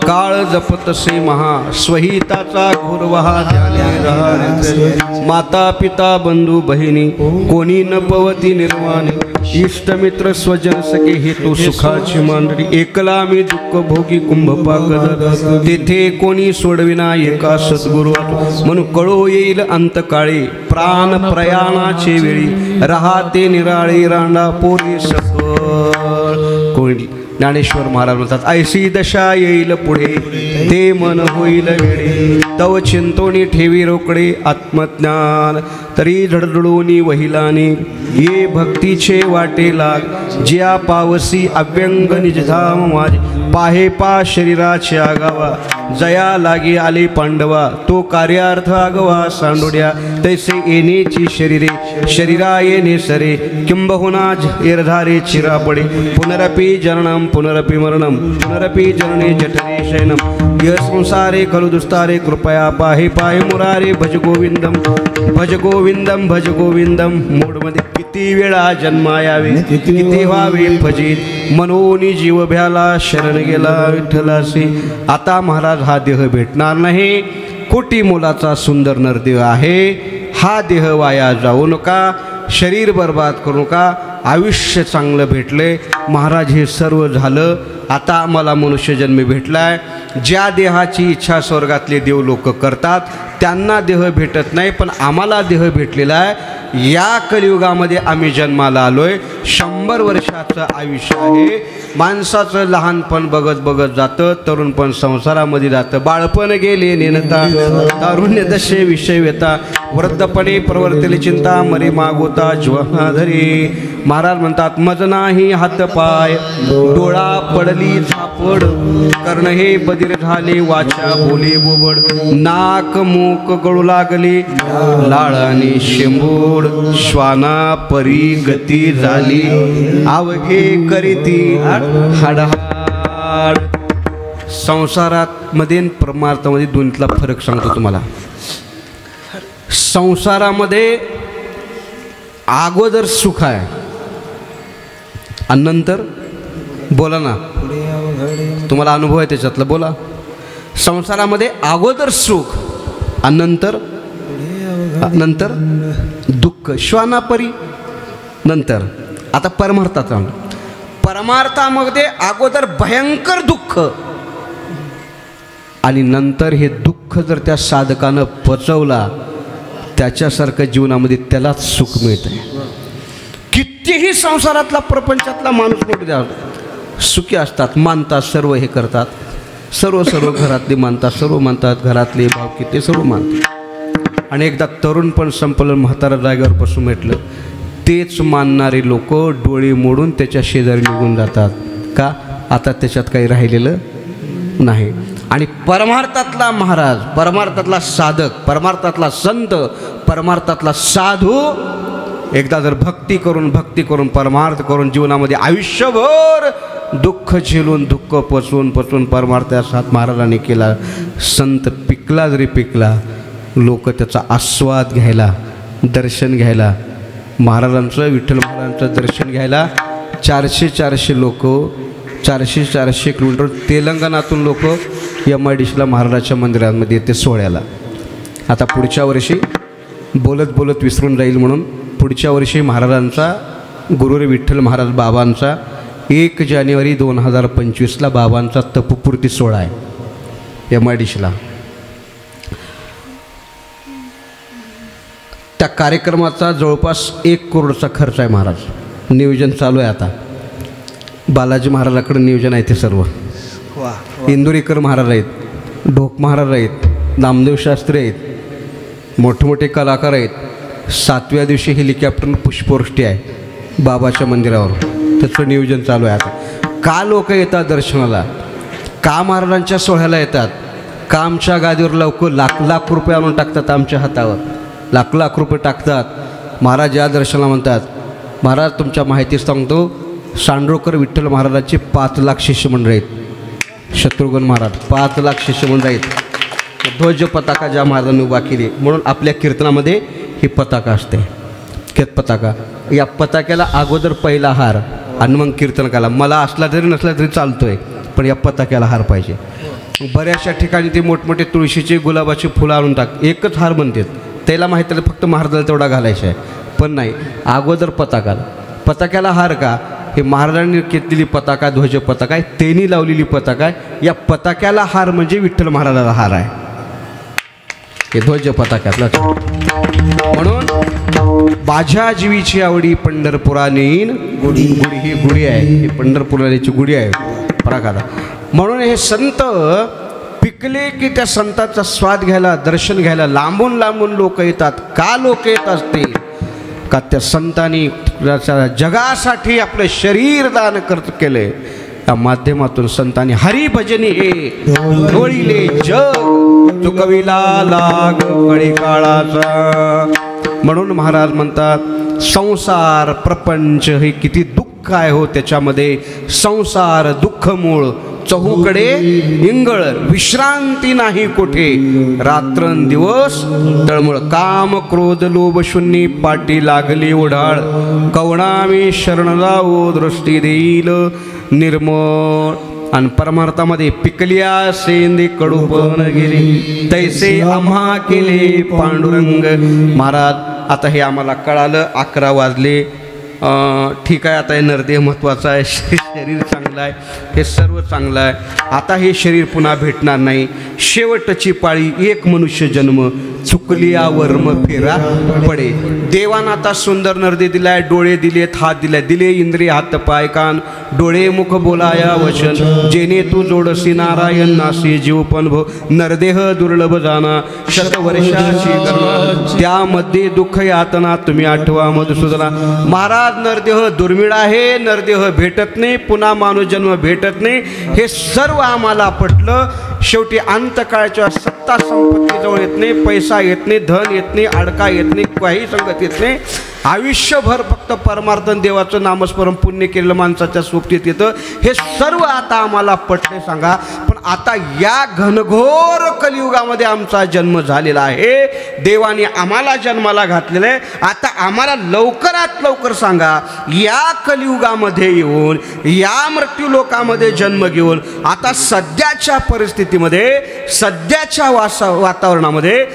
काळ जपतसे महा स्वहिताचा घोरवहा ध्याने. माता पिता बंधू बहिणी कोणी न पवती निर्वाणी इष्टमित्र स्वजन सखे हेतू सुखाची मांडणी एकला मी दुःख भोगी कुंभपाक तेथे कोणी सोडविना एका सद्गुरु म्हणून कळो येईल अंतकाळी प्राण प्रयाणाचे वेळी राहते निराळी रांडा पोरी सकळ कोणी ज्ञानेश्वर महाराज म्हणतात ऐशी दशा येईल पुढे ते मन होईल वेळे तव चिंतोनी ठेवी रोकडे आत्मज्ञान तरी धडधडोनी वहिलानी ये भक्तीचे वाटे लाग ज्या पावसी अव्यंग निजधाम माझे पाहे पा शरीराचे आगावा जया लागे आले पांडवा तो कार्यार्थ आगवा सांडोड्या तैसे येणेची शरीरे शरीरा येणे सरे किंबहुना एरधारे चिरा पडे पुनरपि जननम पुनरपि मरणम पुनरपि जनने जठरे शयनम य संसारे खलु दुस्तारे कृपया पाहे पाहे मुरारे भज गोविंदम भज गोविंदम भज गोविंदम मूडमध्ये किती वेळा जन्मा यावे किती व्हावे फजित मनोनी जीव भ्याला शरण गेला विठ्ठलासी आता महाराज हा देह भेटणार नाही कोटी मोलाचा सुंदर नरदेह आहे हा देह वाया जाऊ नका शरीर बर्बाद करू नका आयुष्य चांगलं भेटले महाराज हे सर्व झालं आता आम्हाला मनुष्यजन्मी भेटलाय ज्या देहाची इच्छा स्वर्गातले देव लोक करतात त्यांना देह भेटत नाही पण आम्हाला देह भेटलेला आहे या कलियुगामध्ये आम्ही जन्माला आलोय 100 वर्षाचं आयुष्य आहे माणसाचं लहानपण बघत बघत जातं तरुणपण संसारामध्ये जातं बाळपण गेले नेनता तारुण्य दशे विषय व्यता वृद्धपणे प्रवर्तले चिंता मरे मागोता ज्वहाधरी महाराज म्हणतात मज नाही हात पाय डोळा पडली झापड कर्ण हे बधीर झाले वाचा बोले बोबड नाक मूक गळू लागले लाळाने शेंबूड श्वाना परी गती झाली अवघे करीती हाडहाड संसारात मध्ये परमार्थामध्ये दोन्हीतला फरक सांगतो तुम्हाला संसारामध्ये अगोदर सुख आहे आणि नंतर बोला ना तुम्हाला अनुभव आहे त्याच्यातला बोला संसारामध्ये अगोदर सुख आणि नंतर दुःख श्वानापरी नंतर आता परमार्थामध्ये अगोदर भयंकर दुःख आणि नंतर हे दुःख जर त्या साधकानं पचवला त्याच्यासारखं जीवनामध्ये त्यालाच सुख मिळतं कितीही संसारातला प्रपंचातला माणूस मोठे द्या सुखी असतात मानतात सर्व हे करतात सर्व घरातले मानतात सर्व मानतात घरातले भावकी ते सर्व मानतात आणि एकदा तरुण पण संपलं म्हातारा जागेवर बसून भेटलं तेच मानणारे लोक डोळे मोडून त्याच्या शेजारी निघून जातात का आता त्याच्यात काही राहिलेलं नाही आणि परमार्थातला महाराज परमार्थातला साधक परमार्थातला संत परमार्थातला साधू एकदा जर भक्ती करून परमार्थ करून जीवनामध्ये आयुष्यभर दुःख झेलून दुःख पचवून परमार्थात महाराजांनी केला संत पिकला जरी पिकला लोक त्याचा आस्वाद घ्यायला दर्शन घ्यायला महाराजांचं विठ्ठल महाराजांचं दर्शन घ्यायला 400 लोक 400 किलोमीटर तेलंगणातून लोक MIDCला महाराजाच्या मंदिरामध्ये येते सोहळ्याला आता पुढच्या वर्षी बोलत विसरून जाईल म्हणून पुढच्या वर्षी महाराजांचा गुरुरे विठ्ठल महाराज बाबांचा 1 जानेवारी 2025ला बाबांचा तपपूर्ती सोहळा आहे MIDCला त्या कार्यक्रमाचा जवळपास 1 करोडचा खर्च आहे महाराज नियोजन चालू आहे आता बालाजी महाराजाकडे नियोजन आहे ते सर्व इंदुरीकर महाराज आहेत ढोक महाराज आहेत नामदेव शास्त्री आहेत मोठमोठे कलाकार आहेत 7व्या दिवशी हेलिकॉप्टर पुष्पवृष्टी आहे बाबाच्या मंदिरावर त्याचं नियोजन चालू आहे आता का लोक येतात दर्शनाला का महाराजांच्या सोहळ्याला येतात का आमच्या गादीवर लवकर लाख रुपये आणून टाकतात आमच्या हातावर लाख रुपये टाकतात महाराज या दर्शनाला म्हणतात महाराज तुमच्या माहिती सांगतो सांडोळकर विठ्ठल महाराजांचे 5 लाख शिष्यमंडळ आहेत शत्रुघ्न महाराज 5 लाख शिष्यमंडळ आहेत ध्वज पताका ज्या महाराजांनी उभा केली म्हणून आपल्या कीर्तनामध्ये ही पताका असते केत पताका या पताक्याला अगोदर पहिला हार आणि मग कीर्तनकाला मला असला जरी नसला तरी चालतोय पण या पताक्याला हार पाहिजे बऱ्याचशा ठिकाणी ते मोठमोठे तुळशीचे गुलाबाचे फुलं आणून टाक एकच हार बनतात त्याला माहीत आहे फक्त महाराजाला तेवढा घालायचा आहे पण नाही अगोदर पताकाला पताक्याला हार का? हे महाराजांनी घेतलेली पताका, ध्वज पताका आहे, त्यांनी लावलेली पताका आहे. या पताक्याला हार म्हणजे विठ्ठल महाराजाला हार आहे, हे ध्वज पताक्यातला. म्हणून माझ्या जीवीची आवडी पंढरपुरा नेईन गुढी. गुढी ही गुढी आहे, ही पंढरपुराची गुढी आहे पराकाला. म्हणून हे संत पिकले की त्या संताचा स्वाद घ्यायला, दर्शन घ्यायला लांबून लांबून लोक येतात. का लोक येत असतील? का त्या संतांनी जगासाठी आपलं शरीर दान केले. त्या माध्यमातून संतांनी हरिभजनी हे डोळीले जग चुकविला लाग कळी काळाचा. म्हणून महाराज म्हणतात संसार प्रपंच हे किती दुःख आहे हो. त्याच्यामध्ये संसार दुःख मूळ, चहूकडे इंगळ, विश्रांती नाही कुठे, रात्रंदिवस तळमळ. काम क्रोध लोभ शून्य पाठी लागली ओढाळ, कवणामी शरण जाऊ दृष्टी देईल निर्मळ. आणि परमार्थामध्ये पिकल्या सेंदे कडूपण गेले, तैसे आम्हा केले पांडुरंग. महाराज आता हे आम्हाला कळालं, 11 वाजले. ठीक आहे, आता हे नरदेह महत्त्वाचा आहे, शरीर चांगलं आहे, हे सर्व चांगलं आहे. आता हे शरीर पुन्हा भेटणार नाही. शेवटची पाळी एक मनुष्य जन्म, चुकली वर्म फेरा पडे. देवानं आता सुंदर नरदे दिलाय, डोळे दिलेत, हात दिलाय, दिले इंद्रिय हात पाय कान, डोळे मुख बोलाया वचन, जेने तू जोडसी नारायण नासी जीव पण भो. नरदेह दुर्लभ जाना शतवर्षाची करणा, त्यामध्ये दुःख यातना तुम्ही आठवा मधुसूदना. महाराज नरदेह दुर्मिळ आहे, नरदेह भेटत नाही, पुन्हा माणूस जन्म भेटत नाही. हे सर्व आम्हाला पटलं. शेवटी अंतकाळच्या सत्ता संपत्ती जवळ येत नाही, पैसा येत नाही, धन येत नाही, अडका येत नाही, काही संगत येत नाही. आयुष्यभर फक्त परमार्थन देवाचं नामस्मरण पुण्य केलेलं माणसाच्या सोबतीत येतं. हे सर्व आता आम्हाला पटले सांगा. पण आता या घनघोर कलियुगामध्ये आमचा जन्म झालेला आहे, देवाने आम्हाला जन्माला घातलेला आहे. आता आम्हाला लवकरात लवकर सांगा, या कलियुगामध्ये येऊन, या मृत्यू लोकामध्ये जन्म घेऊन, आता सध्याच्या परिस्थितीमध्ये, सध्याच्या वातावरणामध्ये,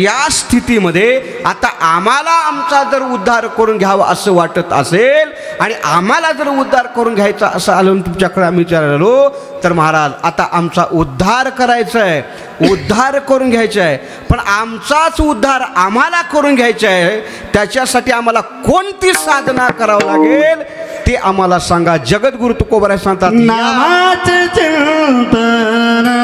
या स्थितीमध्ये आता आम्हाला आमचा जर उद्धार करून घ्यावा असं वाटत असेल, आणि आम्हाला जर उद्धार करून घ्यायचा असं आलं तुमच्याकडे आम्ही विचारलो, तर महाराज आता आमचा उद्धार करायचा आहे, उद्धार करून घ्यायचा आहे. पण आमचाच उद्धार आम्हाला करून घ्यायचा आहे, त्याच्यासाठी आम्हाला कोणती साधना करावं लागेल ते आम्हाला सांगा. जगद्गुरु तुकोबराय सांगतात, नामाचे चिंतन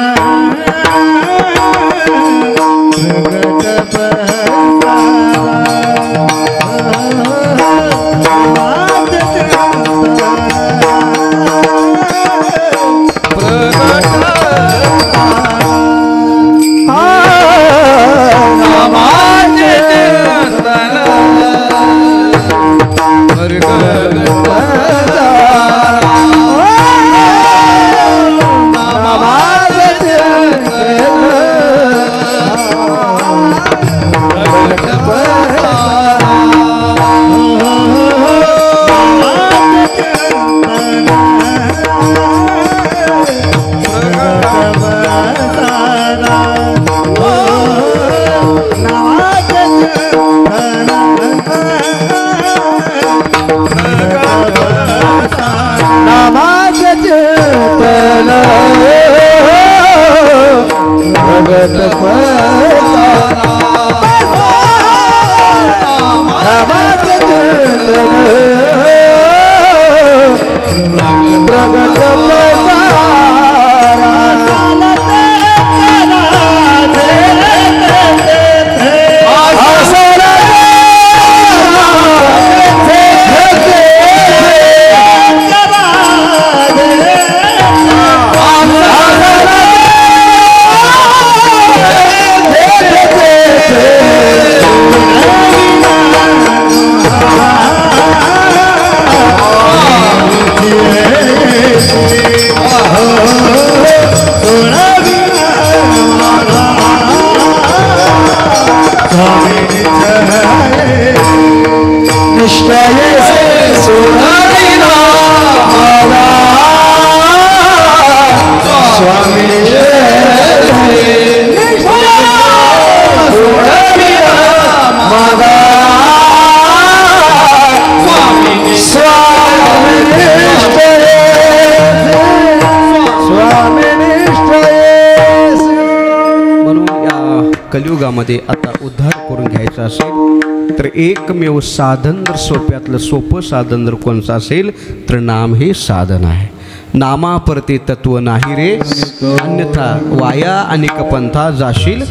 कलियुगामध्ये आता उद्धार करून घ्यायचा असेल तर एकमेव साधन जर सोप्यातलं सोपं साधन जर कोणचं असेल तर नाम हे साधन आहे. नामापरते तत्व नाही रे, अन्यथा वाया अनेक पंथा जाशील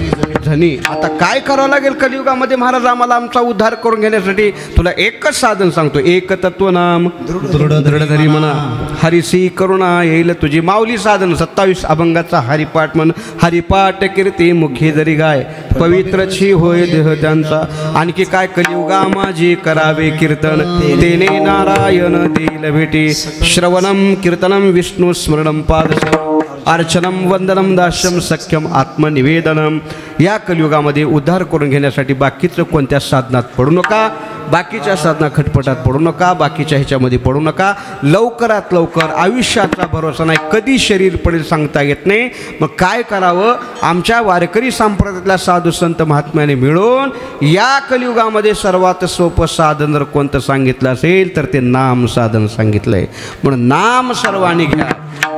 धनी. आता काय करावं लागेल कलियुगामध्ये महाराज आम्हाला आमचा उद्धार करून घेण्यासाठी? तुला एकच साधन सांगतो, एक तत्व नाम दृढधरी म्हणा. हरिसी करुणा येईल तुझी माऊली साधन. 27 अभंगाचा हरिपाठ म्हण. हरिपाठ कीर्ती मुखी जरी गाय, पवित्रची होय देह त्यांचा. आणखी काय? कलियुगा माझी करावे कीर्तन, तेने नारायण देईल भेटी. श्रवणम कीर्तनम विष्णू स्मरणम पादसेवा, अर्चनम वंदनम दास्यम सख्यम आत्मनिवेदनम. या कलियुगामध्ये उद्धार करून घेण्यासाठी बाकीचं कोणत्या साधनात पडू नका, बाकीच्या साधना खटपटात पडू नका, बाकीच्या ह्याच्यामध्ये पडू नका. लवकरात लवकर, आयुष्याचा भरोसा नाही, कधी शरीर पडेल सांगता येत नाही. मग काय करावं? आमच्या वारकरी संप्रदायातल्या साधू संत महात्म्याने मिळून या कलियुगामध्ये सर्वात सोपं साधन जर कोणतं सांगितलं असेल तर ते नाम साधन सांगितलं आहे. म्हणून नाम सर्वांनी घ्या.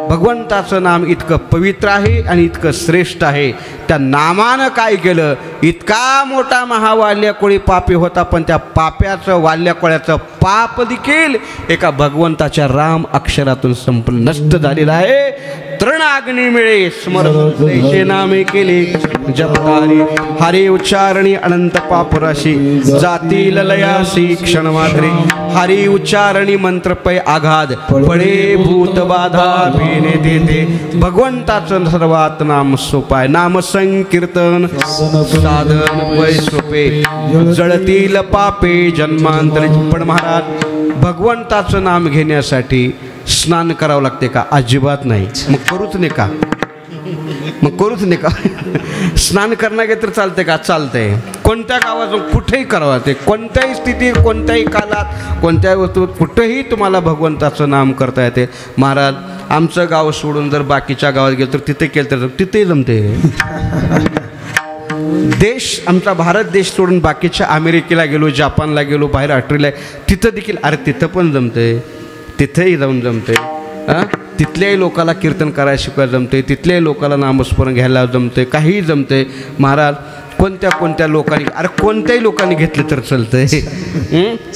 भगवंताचं नाम इतकं पवित्र आहे आणि इतकं श्रेष्ठ आहे. त्या नामानं काय केलं? इतका मोठा महावाल्याकोळी पापी होता, पण त्या पाप्याचं वाल्याकोळ्याचं पाप देखील एका भगवंताच्या राम अक्षरातून संपूर्ण नष्ट झालेलं आहे. तृण अग्नी मिळे स्मरण नामे केले जपतारी, हरे उच्चारणी अनंत पापराशी, जातील लयासी क्षण मात्रे. हरी उच्चारणी मंत्र पै आघात, पडे भूत बाधा पेने देते. भगवंताचं सर्वात नाम सोपाय. नाम संकीर्तन साधन वै सोपे, जळतील पापे जन्मांतरी. पण महाराज भगवंताचं नाम घेण्यासाठी स्नान करावं लागते का? अजिबात नाही. मग करूच नाही का? मग करूच नाही का? स्नान करणं घेत तर चालते का? चालतंय. कोणत्या गावातून कुठेही करावं ते, कोणत्याही स्थितीत, कोणत्याही काळात, कोणत्याही वस्तूत कुठेही तुम्हाला भगवंताचं नाम करता येते. महाराज आमचं गाव सोडून जर बाकीच्या गावात गेलं तर तिथे केलं तर तिथे जमते. देश आमचा भारत देश सोडून बाकीच्या अमेरिकेला गेलो, जापानला गेलो, बाहेर ऑस्ट्रेलिया, तिथं देखील अरे तिथं पण जमते, तिथेही जाऊन जमते. तिथल्याही लोकाला कीर्तन करायला शिकायला जमते, तिथल्याही लोकाला नामस्मरण घ्यायला जमते, काहीही जमते. महाराज कोणत्या कोणत्या लोकांनी, अरे कोणत्याही लोकांनी घेतलं तर चालतंय.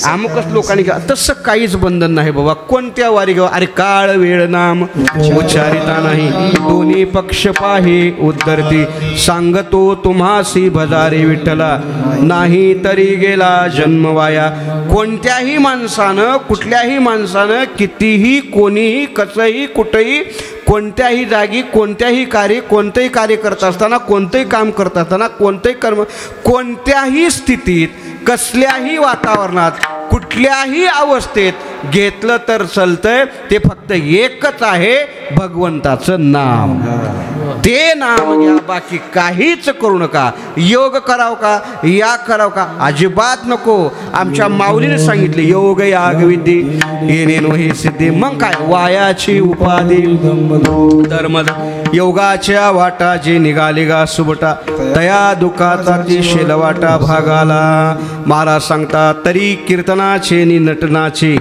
अमुकच लोकांनी घ्या तसं काहीच बंधन नाही बाबा. कोणत्या वारी घ्यावं? अरे काळ वेळ नाम उच्चारिता नाही, दोन्ही पक्ष पाहे उद्धरती. सांगतो तुम्हासी भजारे विठ्ठला, नाही तरी गेला जन्म वाया. कोणत्याही माणसानं, कुठल्याही माणसानं, कितीही, कोणीही, कसंही, कुठेही, कोणत्याही जागी, कोणत्याही कार्य करत असताना, कोणतंही काम करत असताना, कोणतंही कर्म, कोणत्याही स्थितीत, कसल्याही वातावरणात, कुठल्याही अवस्थेत घेतलं तर चालतंय. ते फक्त एकच आहे, भगवंताचं नाम. ते नाम घ्या, बाकी काहीच करू नका. योग कराव का, या कराव का, अजिबात नको. आमच्या माऊलीने सांगितले योग याग विद्ये येणे हे सिद्धी. मग काय? वायाची उपाधी धर्म योगाच्या वाटा जे निघाले गा सुबटा, तया दुखाचा ती शेलवाटा भागाला. महाराज सांगतात तरी कीर्तनाचे नि नटनाचे,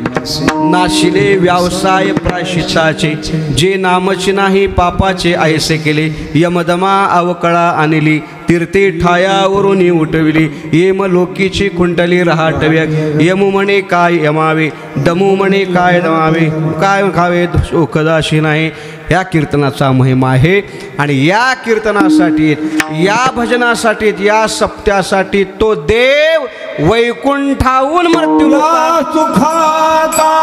नाशिले व्यवसाय प्रायश्चित्ताचे. जे नामचे नाही पापाचे ऐसे केले, यमदमा अवकळा आणली, तीर्थे ठायावरून उठविली. येम लोकीची कुंडली रहाटव्या, यमू म्हणे काय यमावे, दमू म्हणे काय दमावे, काय खावे शोकदाशी नाही. या कीर्तनाचा महिमा आहे. आणि या कीर्तनासाठी, या भजनासाठी, या सप्त्यासाठी तो देव वैकुंठाहून मृत्यूला सुखाता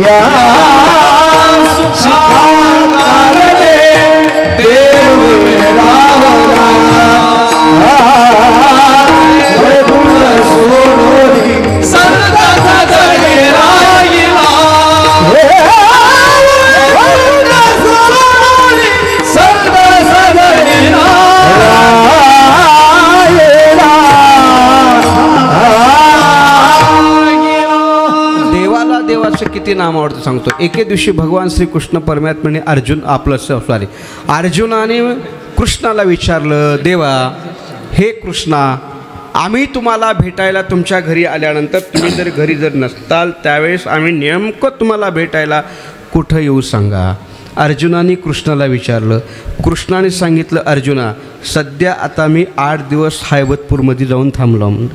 या देवाचं किती नाम आवडतं सांगतो. एके दिवशी भगवान श्रीकृष्ण परमात्म्याने अर्जुनाने कृष्णाला विचारलं, देवा हे कृष्णा, आम्ही तुम्हाला भेटायला तुमच्या घरी आल्यानंतर तुम्ही जर घरी जर नसताल त्यावेळेस आम्ही नेमकं तुम्हाला भेटायला कुठं येऊ सांगा. अर्जुनाने कृष्णाला विचारलं. कृष्णाने सांगितलं, अर्जुना सध्या आता मी 8 दिवस हैबतपूरमध्ये जाऊन थांबलो म्हणून.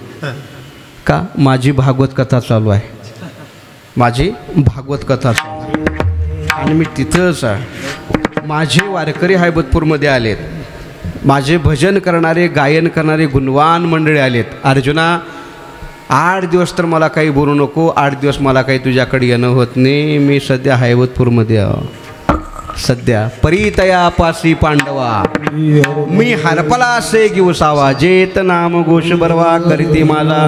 का? माझी भागवत कथा चालू आहे, माझी भागवत कथा चालू आहे आणि मी तिथंच आहे. माझे वारकरी हैबतपूरमध्ये आलेत, माझे भजन करणारे गायन करणारे गुणवान मंडळी आलेत. अर्जुना 8 दिवस तर मला काही बोलू नको, 8 दिवस मला काही तुझ्याकडे येणं होत नाही. मी सध्या हैबतपूरमध्ये आहे. सध्या परितयापासी पांडवा मी हरपला असे घेऊसावा, जेत नाम घोष बरवा करीती माझा.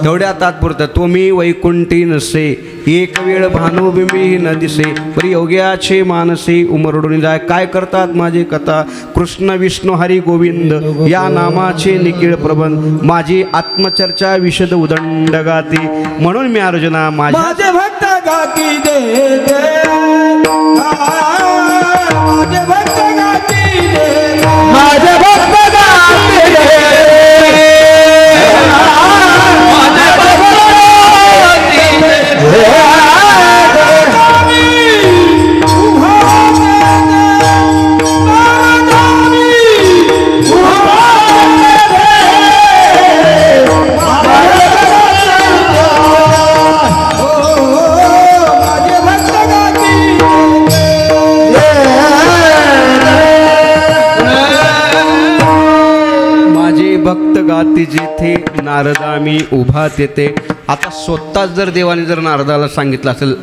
तेवढ्या तात्पुरतं तो मी वैकुंठी नसे, एक वेळ भानुबिंबी न दिसे. परी योग्याचे मानसी उमरडून जाय, काय करतात माझी कथा. कृष्ण विष्णू हरी गोविंद या नामाचे निखिळ प्रबंध, माझी आत्मचर्चा विशद उदंड गाती. म्हणून मी अर्जुना माझे भक्त गाती दे माझे भक्त गाती दे, माझे भक्त गाती दे, माझे भक्त गाती दे. भक्त गाती जेथे नारदा मी उभा तेथे. आता स्वतःच जर देवाने जर नारदाला सांगितलं असेल,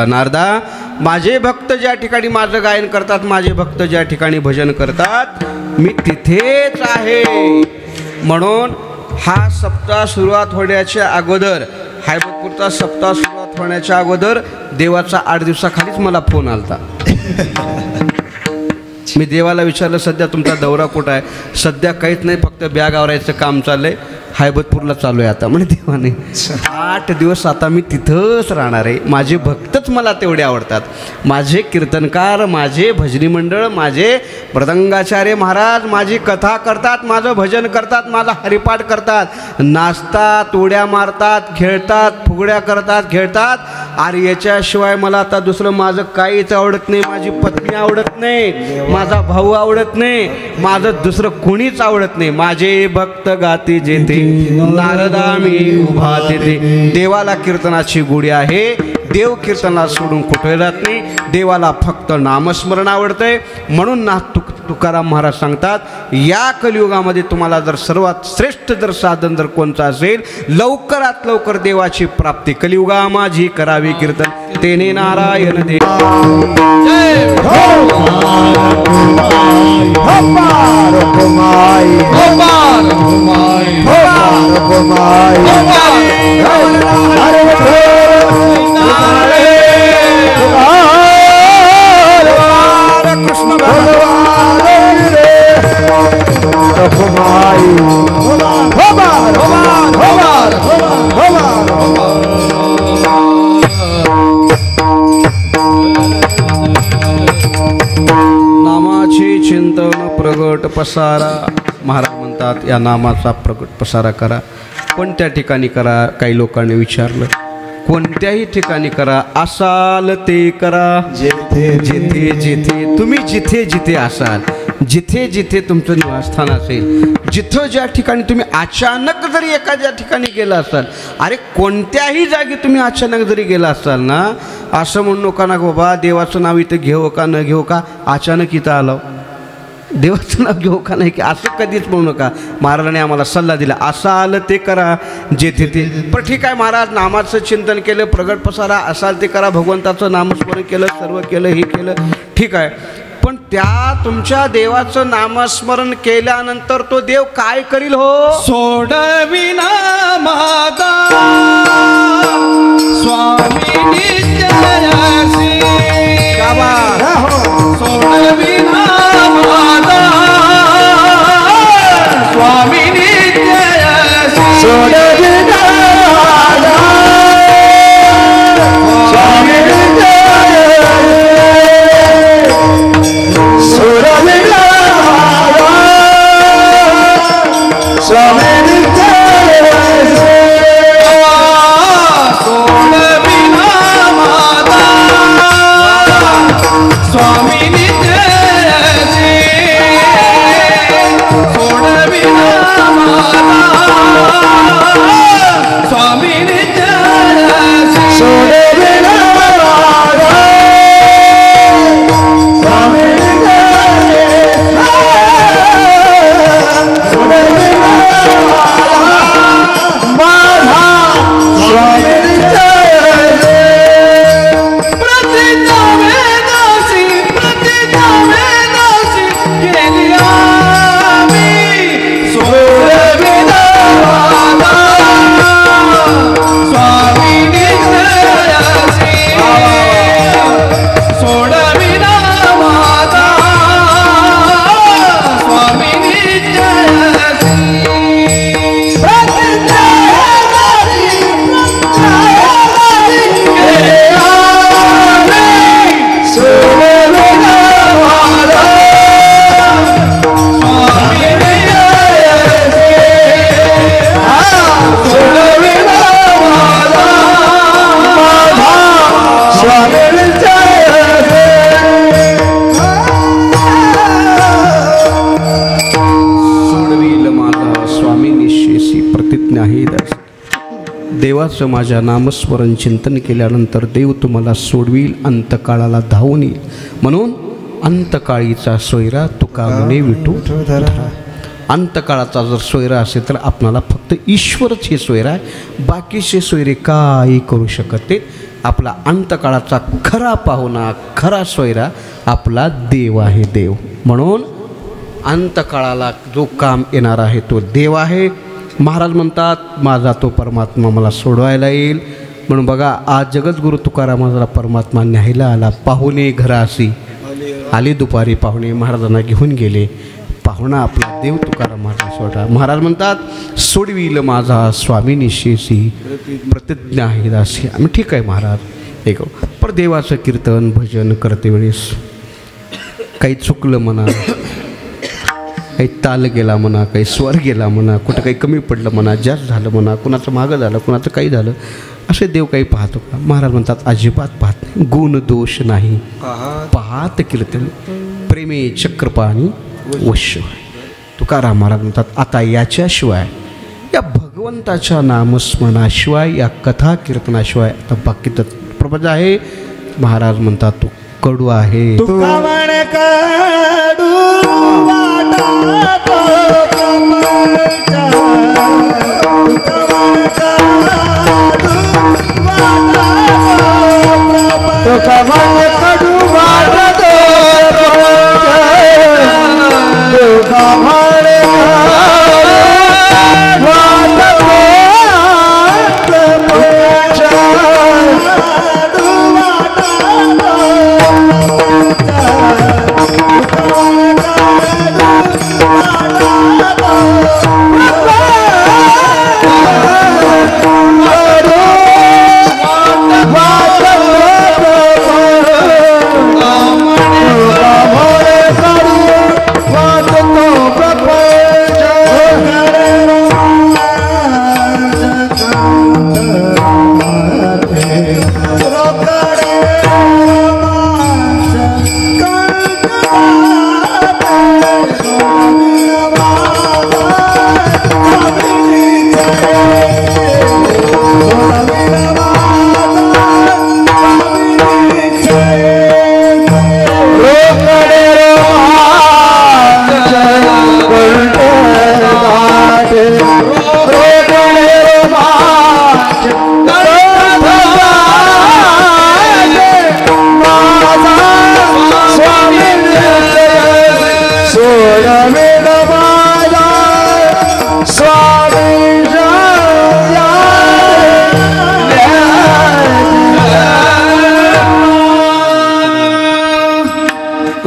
नारदा माझे भक्त ज्या ठिकाणी माझं गायन करतात, माझे भक्त ज्या ठिकाणी भजन करतात, मी तिथेच आहे. म्हणून हा सप्ताह सुरुवात होण्याच्या अगोदर, हैबतपूरचा सप्ताह सुरुवात होण्याच्या अगोदर देवाचा 8 दिवसाखालीच मला फोन आलता. मी देवाला विचारलं, सध्या तुमचा दौरा कुठं आहे. सध्या काहीच नाही, फक्त बॅग आवरायचं काम चाललं आहे, हैबतपूरला चालू आहे आता. म्हणजे देवाने 8 दिवस आता मी तिथंच राहणार आहे. माझे भक्तच मला तेवढे आवडतात, माझे कीर्तनकार, माझे भजनी मंडळ, माझे मृदंगाचार्य महाराज माझी कथा करतात, माझं भजन करतात, माझा हरिपाठ करतात, नाचतात, उड्या मारतात, खेळतात, फुगड्या करतात, खेळतात. आणि याच्याशिवाय मला आता दुसरं माझं काहीच आवडत नाही. माझी पत्नी आवडत नाही, माझा भाऊ आवडत नाही, माझं दुसरं कोणीच आवडत नाही. माझे भक्त गाती जेथे नारदा मी उभा तेथे. देवाला कीर्तनाची गोडी आहे. देव कीर्तनाला सोडून कुठे जात नाही. देवाला फक्त नामस्मरण आवडतंय. म्हणून ना तुकाराम महाराज सांगतात, या कलियुगामध्ये तुम्हाला जर सर्वात श्रेष्ठ जर साधन जर कोणतं असेल, लवकरात लवकर देवाची प्राप्ती कलियुगा माझी करावी कीर्तन, तेने नारायण दे. नामाचे चिंतन प्रगट पसारा. महाराज म्हणतात, या नामाचा प्रगट पसारा करा. कोणत्या ठिकाणी करा? काही लोकांनी विचारलं. कोणत्याही ठिकाणी करा, असाल ते करा. जेथे जेथे जेथे तुम्ही जिथे जिथे असाल, जिथे जिथे तुमचं निवासस्थान असेल, जिथं ज्या ठिकाणी तुम्ही अचानक जरी एखाद्या ठिकाणी गेला असाल, अरे कोणत्याही जागी तुम्ही अचानक जरी गेला असाल ना, असं म्हणू नका ना बाबा देवाचं नाव इथं घेऊ का न घेऊ का, अचानक इथं आलो, देवाचं नाव घेऊ का नाही की, असं कधीच म्हणू नका. महाराजांनी आम्हाला सल्ला दिला, असं आलं ते करा जेथे ते. पण ठीक आहे महाराज, नामाचं चिंतन केलं, प्रगट पसारा असाल ते करा, भगवंताचं नामस्मरण केलं, सर्व केलं, हे केलं, ठीक आहे. पण त्या तुमच्या देवाचं नामस्मरण केल्यानंतर तो देव काय करील हो? सोडविना मागा स्वामी नित्यासी. सोडविना मागा स्वामी नित्यासी. सोडविना मागा स्वामी देवाचं माझ्या नामस्मरण चिंतन केल्यानंतर देव तुम्हाला सोडवील, अंतकाळाला धावून येईल. म्हणून अंतकाळीचा सोयरा तुका म्हणे विठू धरा. अंतकाळाचा जर सोयरा असेल तर आपणाला फक्त ईश्वरच हे सोयरा आहे, बाकीचे सोयरे काही करू शकत नाही. आपला अंतकाळाचा खरा पाहुणा, खरा सोयरा आपला देव आहे. देव म्हणून अंतकाळाला जो काम येणार आहे तो देव आहे. महाराज म्हणतात माझा तो परमात्मा मला सोडवायला येईल. म्हणून बघा आज जगद्गुरू तुकारामाला परमात्मा न्यायला आला. पाहुणे घरासी आले, दुपारी पाहुणे महाराजांना घेऊन गेले. पाहुणा आपला देव तुकाराम महाराज सोडा. महाराज म्हणतात सोडविल माझा स्वामी निशेसी प्रतिज्ञा आहे दासी. आम्ही ठीक आहे महाराज एक पर देवाचं कीर्तन भजन करते वेळेस काही चुकलं म्हणा, काही ताल गेला म्हणा, काही स्वर गेला म्हणा, कुठं काही कमी पडलं म्हणा, जास्त झालं म्हणा, कुणाचं मागं झालं, कुणाचं काही झालं, असे देव काही पाहतो का? महाराज म्हणतात अजिबात पाहत नाही. गुण दोष नाही पाहत कीर्तन प्रेमे चक्रपाणी वश्य. तुकाराम महाराज म्हणतात आता याच्याशिवाय, या भगवंताच्या नामस्मरणाशिवाय, या कथा कीर्तनाशिवाय आता बाकी तर प्रपंच आहे. महाराज म्हणतात तो कडू आहे. तुका म्हणे कडू वाटा तो प्रपंच. तुका म्हणे कडू वाटा तो प्रपंच. तुका म्हणे वाटा तो प्रपंच.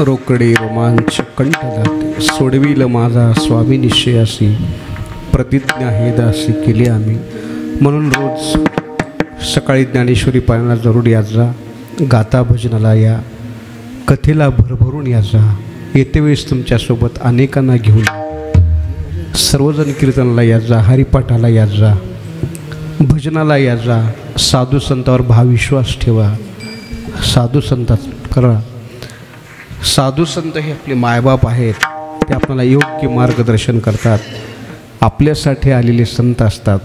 रोकडे रोमांच कंठ जाते. सोडविल माझा स्वामी निश्चयासी प्रतिज्ञा हे दासी केली आम्ही. म्हणून रोज सकाळी ज्ञानेश्वरी पारायणाला जरूर यात जा, गाता भजनाला या, कथेला भरभरून या जा. येते वेळेस तुमच्यासोबत अनेकांना घेऊन सर्वजण कीर्तनाला यात जा, हरिपाठाला यात जा, भजनाला यात जा. साधू संतावर भावविश्वास ठेवा, साधू संतात करा. साधू संत हे आपले मायबाप आहेत, ते आपल्याला योग्य मार्गदर्शन करतात. आपल्यासाठी आलेले संत असतात,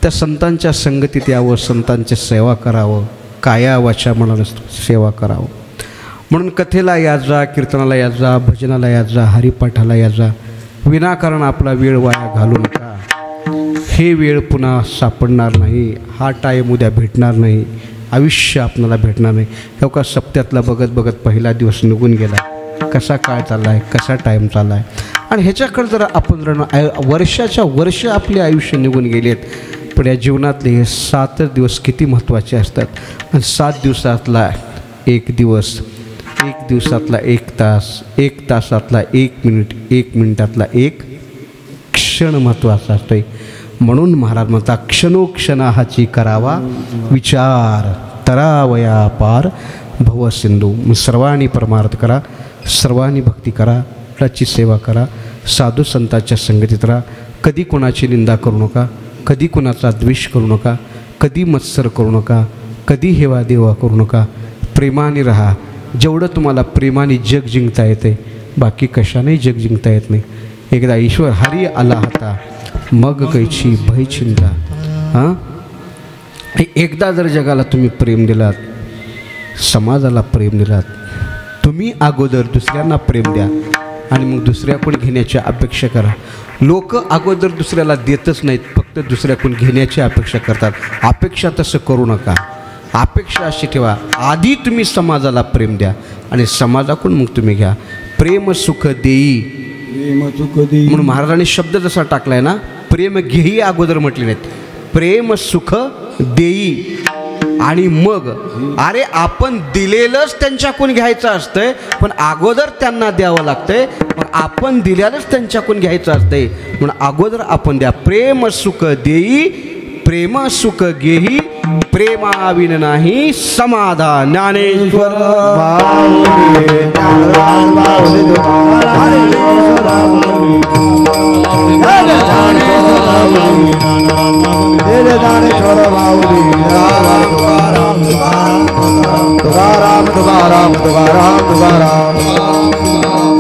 त्या संतांच्या संगतीत यावं, संतांची सेवा करावं, काया वाचा मनानं सेवा करावं. म्हणून कथेला यात जा, कीर्तनाला यात जा, भजनाला यात जा, हरिपाठाला यात जा. विनाकारण आपला वेळ वाया घालू नका. हे वेळ पुन्हा सापडणार नाही, हा टाईम उद्या भेटणार नाही, आयुष्य आपल्याला भेटणार नाही. हो का सप्त्यातला बघत बघत पहिला दिवस निघून गेला, कसा काळ चालला आहे, कसा टाईम चालला आहे. आणि ह्याच्याकडे जर आपण जर वर्षाच्या वर्ष आपले आयुष्य निघून गेलेत, पण या जीवनातले हे 7 दिवस किती महत्त्वाचे असतात. आणि 7 दिवसातला एक दिवस, 1 दिवसातला 1 तास, 1 तासातला 1 मिनिट, 1 मिनिटातला 1 क्षण महत्त्वाचा असतो. म्हणून महाराज म्हणतात क्षणोक्षणाहाची करावा विचार, तरावया पार भव सिंधू. सर्वांनी परमार्थ करा, सर्वांनी भक्ती करा, त्याची सेवा करा, साधू संतांच्या संगतीत राहा. कधी कोणाची निंदा करू नका, कधी कोणाचा द्वेष करू नका, कधी मत्सर करू नका, कधी हेवा देवा करू नका. प्रेमाने राहा. जेवढं तुम्हाला प्रेमाने जग जिंकता येते, बाकी कशानेही जग जिंकता येत नाही. एकदा ईश्वर हरी आला होता, मग कैची भय चिंता. हां एकदा जर जगाला तुम्ही प्रेम दिलात, समाजाला प्रेम दिलात, तुम्ही अगोदर दुसऱ्यांना प्रेम द्या आणि मग दुसऱ्याकडून घेण्याची अपेक्षा करा. लोक अगोदर दुसऱ्याला देतच नाहीत, फक्त दुसऱ्याकडून घेण्याची अपेक्षा करतात. अपेक्षा तसं करू नका. अपेक्षा अशी ठेवा, आधी तुम्ही समाजाला प्रेम द्या आणि समाजाकडून मग तुम्ही घ्या. प्रेम सुख देई म्हणून महाराजांनी शब्द जसा टाकलाय ना, प्रेम घेई अगोदर म्हटले नाहीत, प्रेम सुख देई. आणि मग अरे आपण दिलेलंच त्यांच्याकडून घ्यायचं असतंय, पण अगोदर त्यांना द्यावं लागतंय. मग आपण दिल्यालाच त्यांच्याकडून घ्यायचं असतंय, म्हणून अगोदर आपण द्या. प्रेम सुख देई, प्रेम सुख घेई, प्रेमाविन नाही समाधान. ज्ञानेश्वर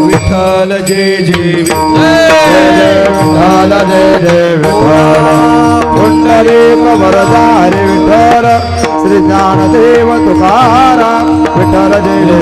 विठ्ठल जय जय विठ्ठल जय जय विठ्ठल पुंडलिक वरदारी विठ्ठल श्री ज्ञानदेव तुकाराम विठ्ठल जय जय.